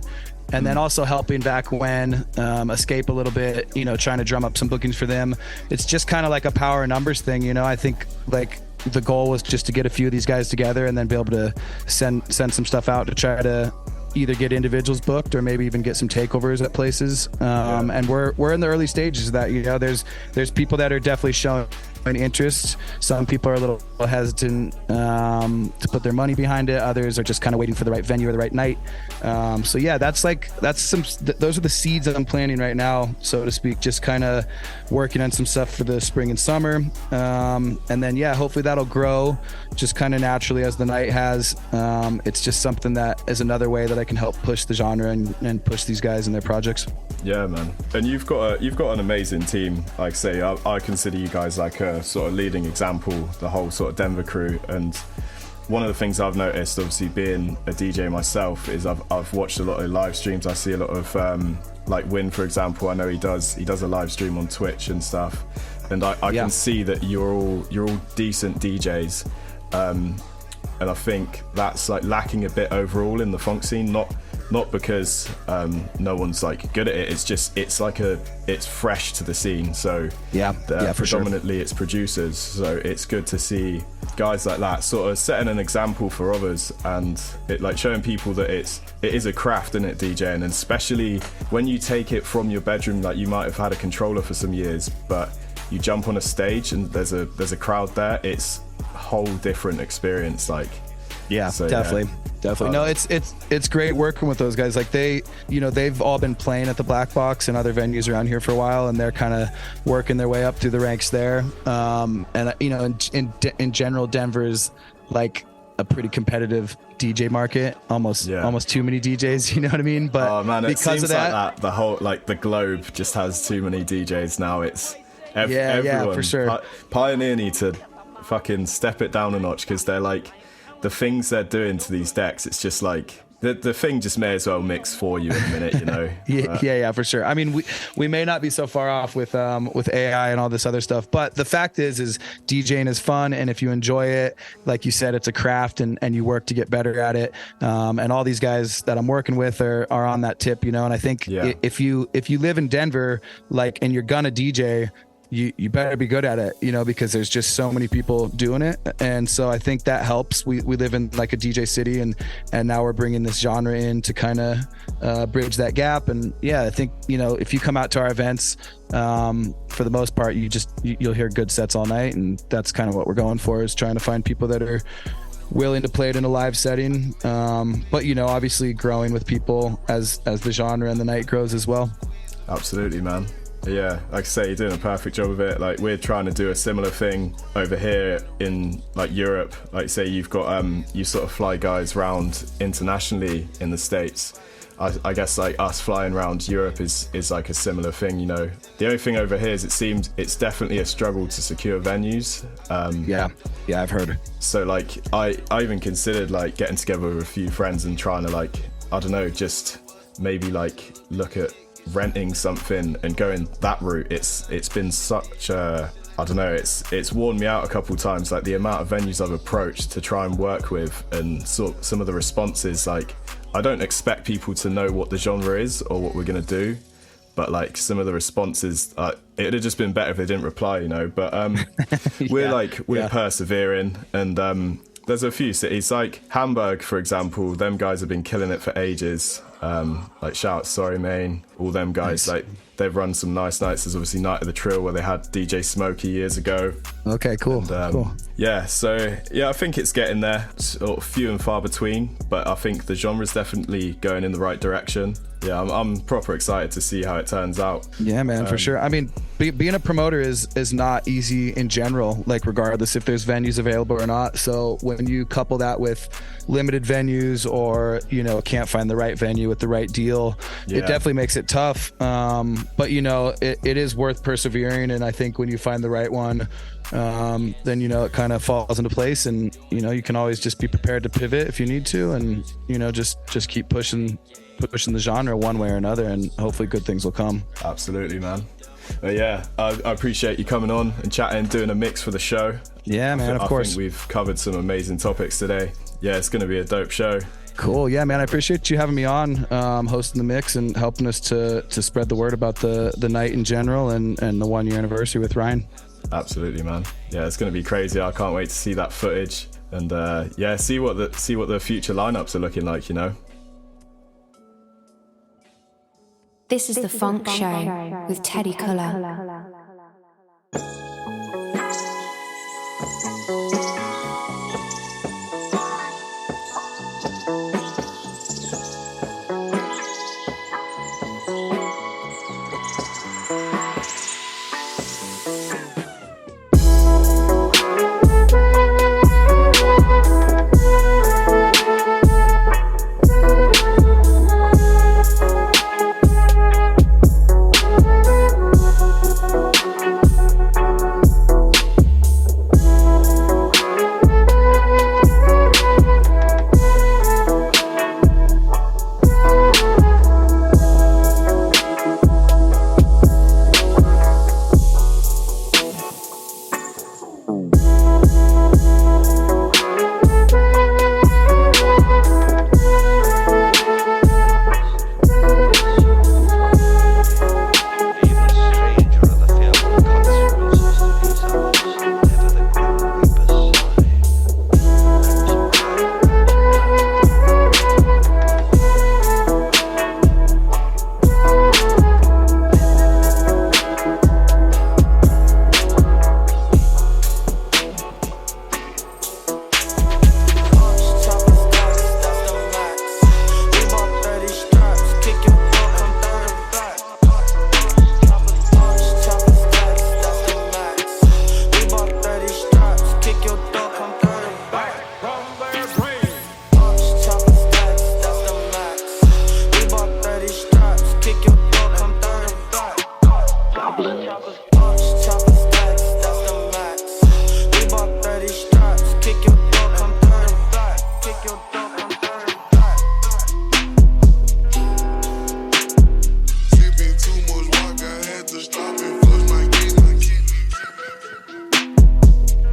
And then also helping back when Escape a little bit, trying to drum up some bookings for them. It's just kind of like a power numbers thing, I think like the goal was just to get a few of these guys together and then be able to send some stuff out to try to either get individuals booked or maybe even get some takeovers at places. And we're in the early stages of that. There's people that are definitely showing interest. Some people are a little hesitant to put their money behind it. Others are just kind of waiting for the right venue or the right night. Those are the seeds that I'm planting right now, so to speak, just kind of working on some stuff for the spring and summer. And then hopefully that'll grow just kind of naturally as the night has. It's just something that is another way that I can help push the genre and push these guys in their projects. Yeah, man. And you've got an amazing team. Like I say, I consider you guys like a sort of leading example, the whole sort of Denver crew. And one of the things I've noticed, obviously being a DJ myself, is I've watched a lot of live streams. I see a lot of like Win, for example. I know he does a live stream on Twitch and stuff, and I can see that you're all decent DJs, and I think that's like lacking a bit overall in the funk scene. Not because no one's like good at it. It's just it's fresh to the scene. So predominantly it's producers. So it's good to see guys like that sort of setting an example for others, and it like showing people that it is a craft, isn't it, DJing? And especially when you take it from your bedroom, like you might have had a controller for some years, but you jump on a stage and there's a crowd there. It's a whole different experience. Like definitely. No, it's great working with those guys. Like they've all been playing at the Black Box and other venues around here for a while, and they're kind of working their way up through the ranks there. And in general, Denver's like a pretty competitive DJ market. Almost too many DJs. You know what I mean? But man, it seems of that, like that, the whole like the globe just has too many DJs now. It's everyone. For sure. Pioneer need to fucking step it down a notch, because they're like, the things they're doing to these decks, it's just like the thing just may as well mix for you in a minute, Yeah, for sure. I mean, we may not be so far off with AI and all this other stuff, but the fact is DJing is fun, and if you enjoy it, like you said, it's a craft, and you work to get better at it. And all these guys that I'm working with are on that tip, and I think if you live in Denver, like, and you're gonna DJ, you better be good at it, because there's just so many people doing it. And so I think that helps. We live in like a DJ city, and now we're bringing this genre in to kind of bridge that gap. And I think, if you come out to our events, for the most part, you'll hear good sets all night. And that's kind of what we're going for, is trying to find people that are willing to play it in a live setting. But, obviously growing with people as the genre and the night grows as well. Absolutely, man. Yeah, like I say, you're doing a perfect job of it. Like, we're trying to do a similar thing over here in like Europe. Like, say you've got you sort of fly guys round internationally in the States. I guess like us flying around Europe is like a similar thing, The only thing over here is it seems it's definitely a struggle to secure venues. I've heard. So like I even considered like getting together with a few friends and trying to like, I don't know, just maybe like look at renting something and going that route. It's been such a, I don't know, it's worn me out a couple times, like the amount of venues I've approached to try and work with, and some of the responses, like I don't expect people to know what the genre is or what we're going to do, but like some of the responses, it would have just been better if they didn't reply, you know. But we're persevering, and there's a few cities like Hamburg, for example. Them guys have been killing it for ages. Like shout out Sorry Main, all them guys. Nice. Like they've run some nice nights. There's obviously Night of the Trill where they had DJ Smokey years ago. Okay, cool. And, cool. Yeah, so yeah, I think it's getting there. Sort of few and far between, but I think the genre's definitely going in the right direction. Yeah, I'm proper excited to see how it turns out. Yeah, man, for sure. I mean, being a promoter is not easy in general, like regardless if there's venues available or not. So when you couple that with limited venues or, you know, can't find the right venue with the right deal, it definitely makes it tough. But, you know, it is worth persevering. And I think when you find the right one, then, you know, it kind of falls into place, and, you know, you can always just be prepared to pivot if you need to, and, you know, just keep pushing the genre one way or another, and hopefully good things will come. Absolutely, man. Yeah, I appreciate you coming on and chatting, doing a mix for the show. Yeah, man, of course. I think we've covered some amazing topics today. Yeah, it's going to be a dope show. Cool. Yeah, man, I appreciate you having me on, hosting the mix and helping us to spread the word about the night in general and the 1 year anniversary with Ryan. Absolutely, man. Yeah, it's going to be crazy. I can't wait to see that footage and see what the future lineups are looking like, you know. This is the Phonk Show with Teddy Colour.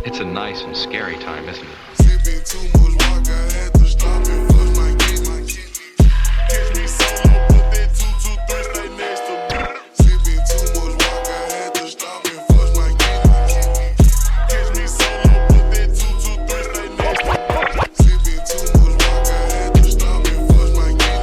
It's a nice and scary time, isn't it? Sipping too much vodka, I had to stop and flush my kidney. Catch me solo, put that 223 stay next to me. Sipping too much vodka, I had to stop and flush my kidney. Catch me solo, put that 223 stay next to me. Sipping too much vodka, I had to stop and flush my kidney.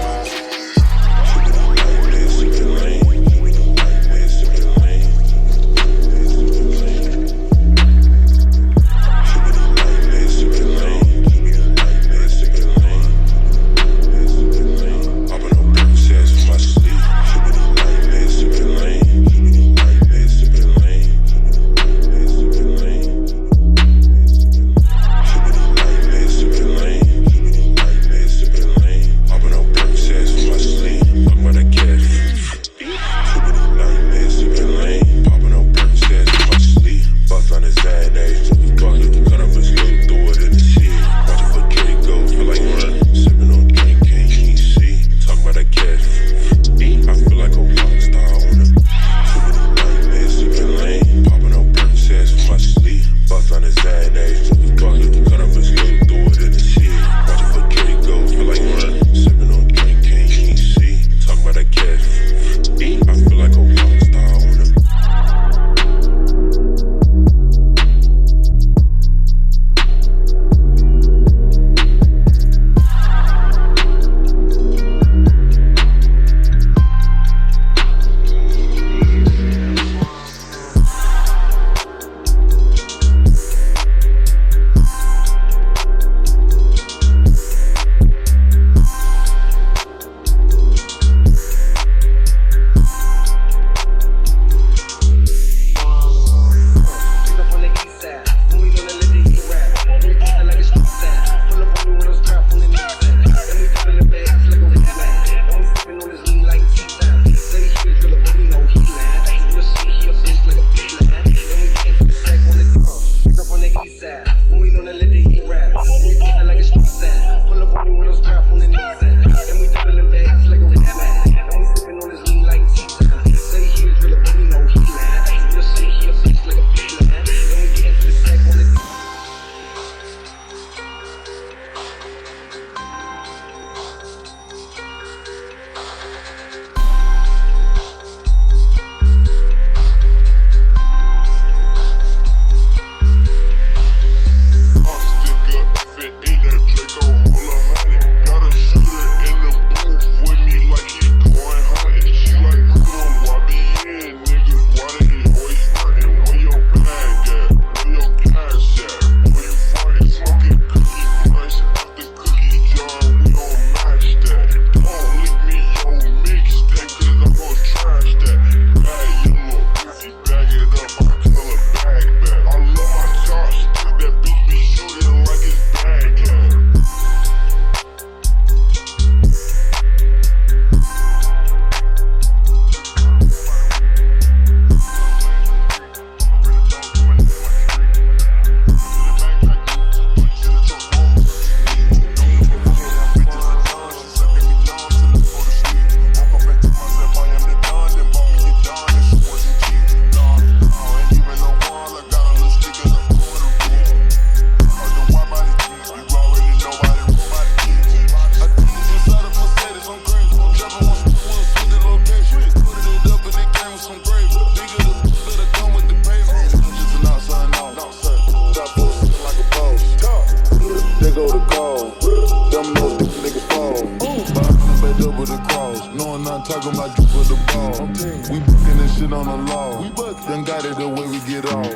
shit on the law. Done got it the way we get off.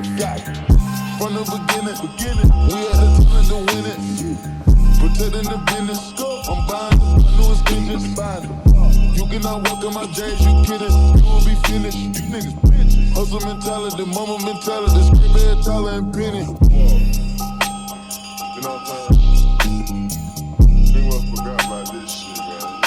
From the beginning, we had the talent to win it. Protecting the business, I'm buying the newest engines. You cannot walk in my J's, you kidding? You will be finished. You niggas bitches. Hustle mentality, mama mentality, scrape every dollar and penny. You know what I'm saying? Nigga forgot about this shit, man.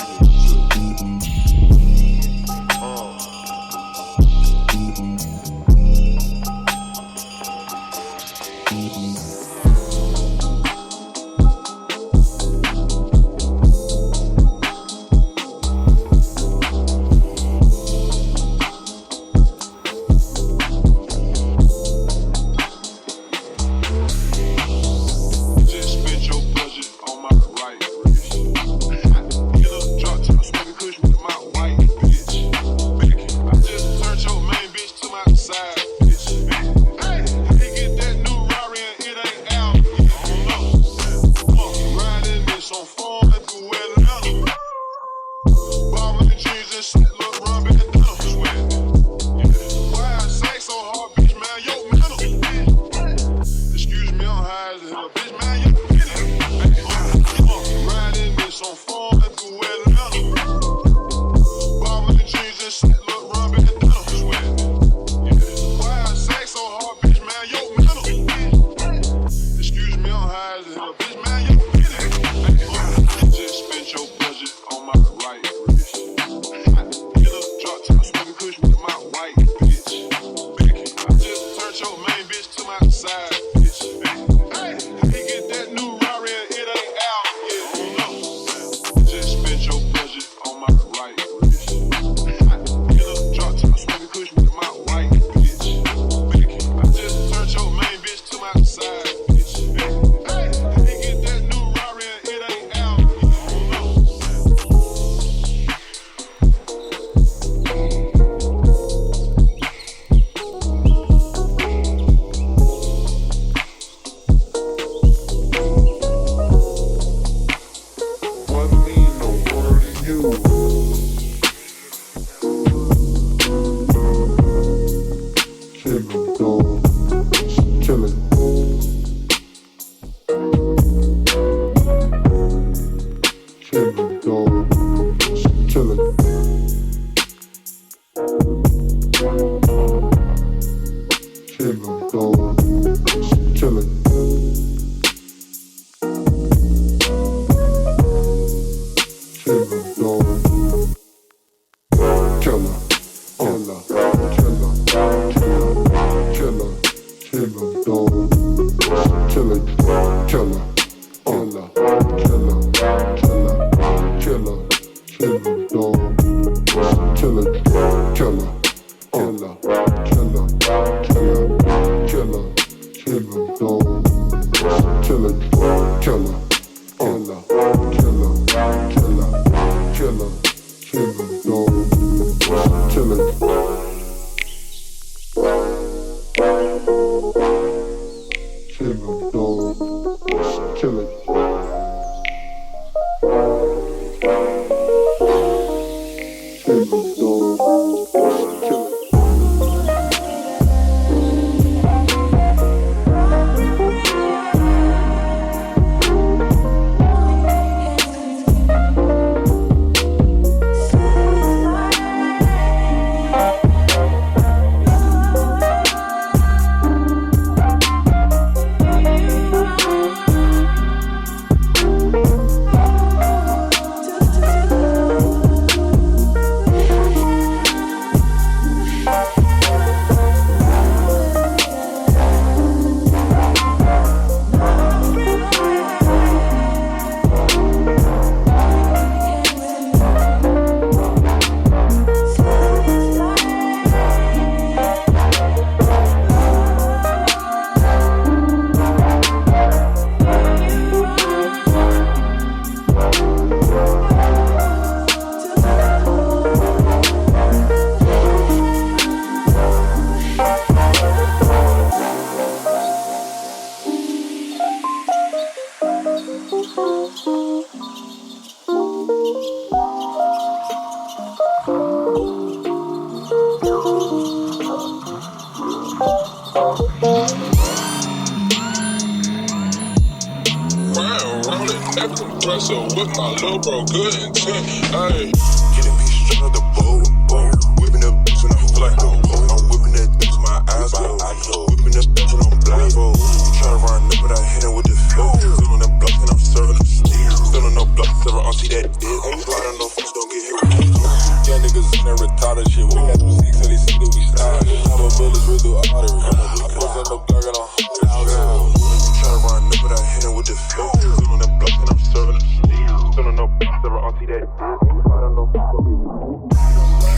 compressor with my little bro, good intent. Ayy, getting me straight out the boat. Whipping up bitch when I feel like no hoe. I'm whipping that bitch with my eyes closed. Whipping up bitch when I'm blindfold. Try to run up, but I hit him with the field. Still on that block and I'm serving them steel. Still on that block, serving auntie that dick. I don't know if don't get hit with these. Young niggas in that retarded shit. We got them six, so they see that we slide. Have a bullets with the artery. I wasn't no Glock and I'm try to run up, but I hit him with the field. Still on that block and I'm serving them steel. Still on that block, serving auntie that dick. I don't know if don't get hit with these.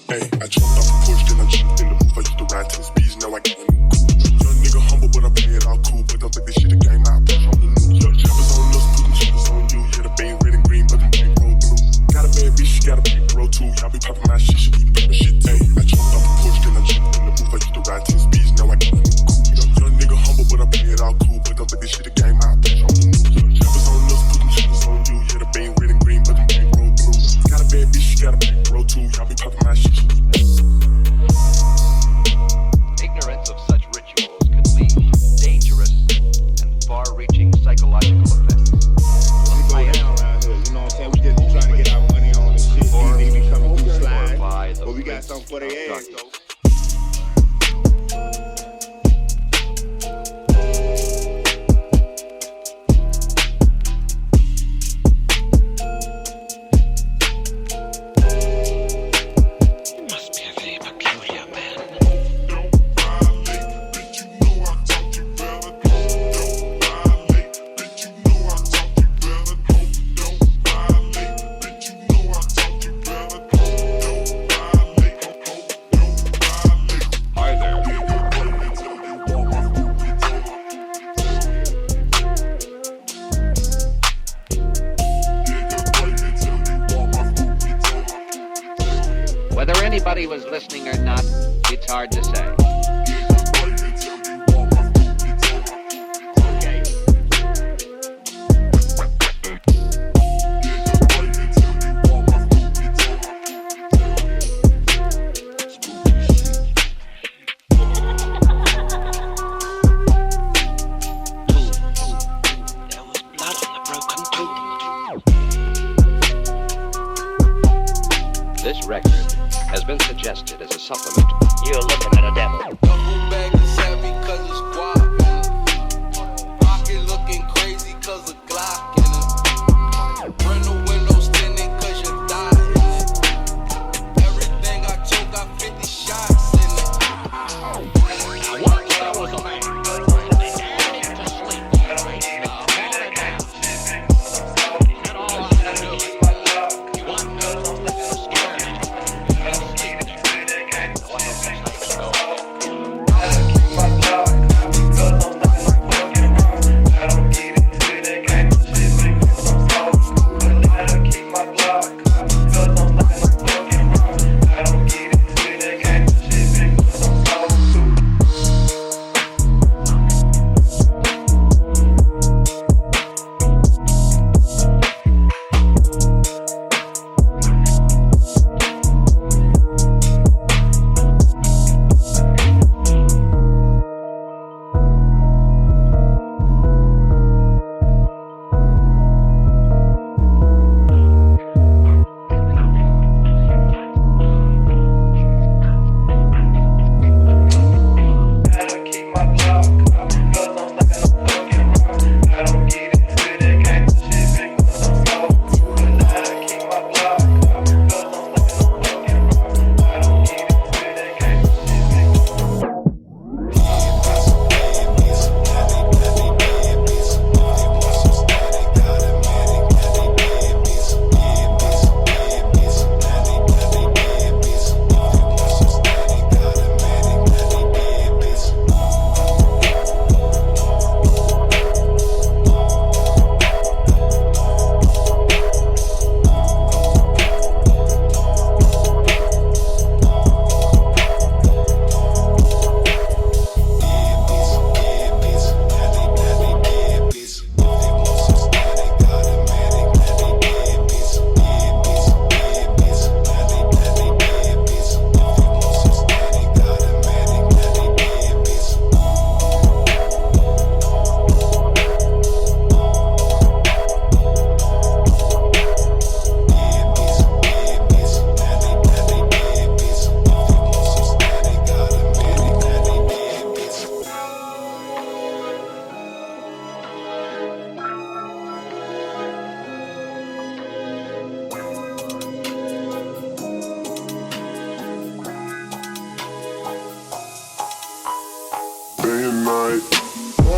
Hey, I jumped off the porch, then I jumped in the booth. I used to ride 10 speeds, now I get in the coupe. Young nigga humble, but I play it all cool. But don't think this shit a game, I push on the news. Choppers on us, putting choppers on you. Yeah, the bang red and green, but the bang roll blue. Got a bad bitch, she got a big bro too. Y'all be popping my shit, she be popping shit. Hey, I jumped off the porch, then I jumped in the booth. I used to ride 10 speeds, now I get in the coupe. Young nigga humble, but I play it all cool. But don't think this shit a game, I push on the news. Choppers on us, putting choppers on you. Yeah, the bang red and green, but the bang roll blue. Got a bad bitch, she got a big bro too. Y'all be popping my shit, she be Ignorance of such rituals could lead to dangerous and far-reaching psychological effects. We go down around here, you know what I'm saying? We just trying to get our money on this shit. These niggas be coming through slide, but we got something for their ass. Whether anybody was listening or not, it's hard to say. This record has been suggested as a supplement. You're looking at a demo. Double bag is heavy cause it's guap in it. Pocket looking crazy cause of Glock in it. Run the windows tinted cause you die in it. Everything I took got 50 shots in it. Once there was a man daring to sleep. And all I had to do was wonder.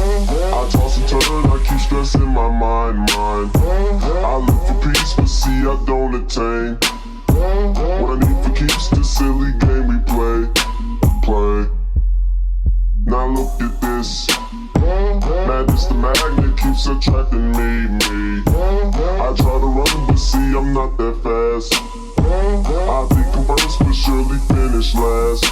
I toss and turn, I keep stressing my mind. I look for peace, but see I don't attain. What I need for keeps the silly game we play. Now look at this. Madness, the magnet keeps attracting me. I try to run, but see I'm not that fast. I think I'm first, but surely finish last.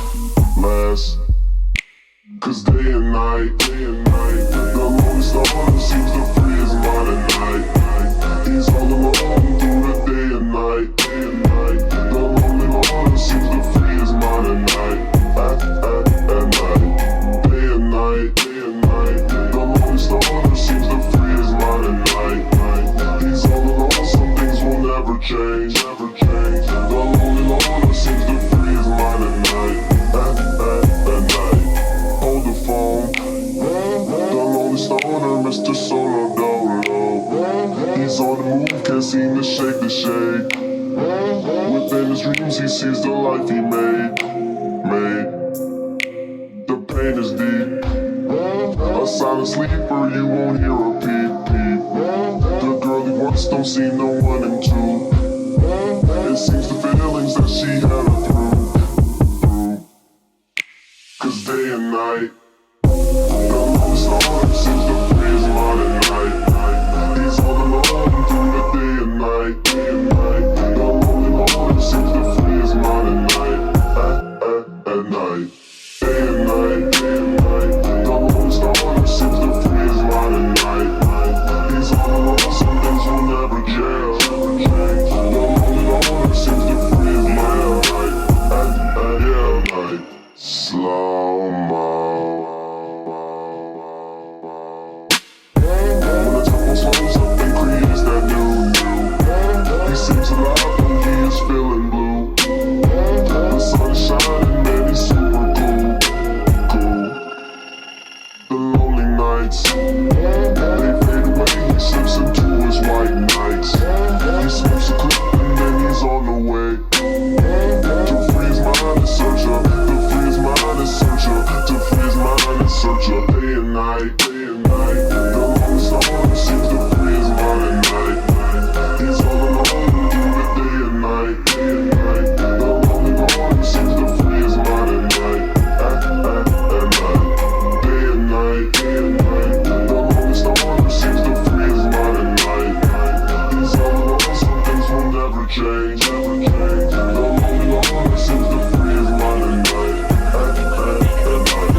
Cause day and night, the lonely star seems to free his mind at night. He's all alone through the day and night. The lonely Lord seems to free his mind at night. At night, day and night. The lonely star seems to free his mind at night. He's all alone, some things will never change. The lonely Lord seems to free his mind at night. At night. Hold the phone. The lonely stoner, Mr. Solo Dolo. He's on the move, can't seem to shake the shade. Within his dreams, he sees the life he made. The pain is deep. A silent sleeper, you won't hear a peep. The girl he wants don't see no one in two. It seems the feelings that she had her through. Cause day and night, the lonely star seems to free his mind at night. He's all alone through the day and night. The lonely Lord seems to free his mind at night. At night, day and night. The lonely star seems to free his mind at night. He's all alone, some things will never change. The lonely Lord seems to free his mind at night. Slow mo. When the tempo slows up and creates that new. He seems alive when he is feeling blue. The sun is shining, man, he's super cool. The lonely nights, they fade away. He slips into his white nights. He smokes a clip and then he's on the way. To free his mind and search up. To free his mind and search up. To free his mind and search up. Day and night. The lonely star seems to free his mind at night. He's all alone through the day and night. The lonely Lord seems to free his mind at night. At night. Day and night. The lonely star seems to free his mind at night. He's all alone, some things will never change. The lonely Lord seems to free his mind at night. At night.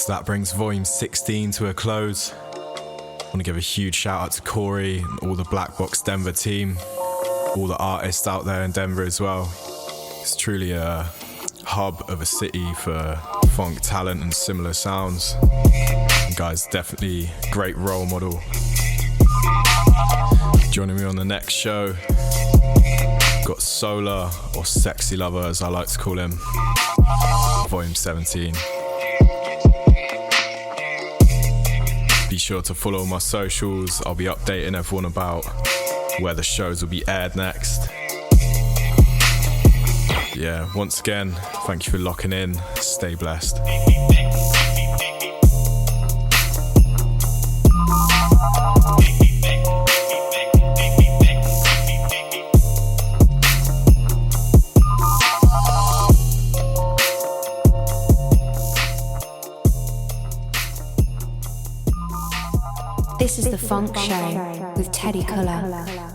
So that brings VOL.16 to a close. I want to give a huge shout out to Corey and all the Black Box Denver team, all the artists out there in Denver as well. It's truly a hub of a city for funk talent and similar sounds. And guys, definitely great role model. Joining me on the next show, got Solar, or Sexy Lover as I like to call him, VOL.17. Be sure to follow my socials. I'll be updating everyone about where the shows will be aired next. Yeah, once again, thank you for locking in. Stay blessed. This is the Phonk Show with Teddy Colour.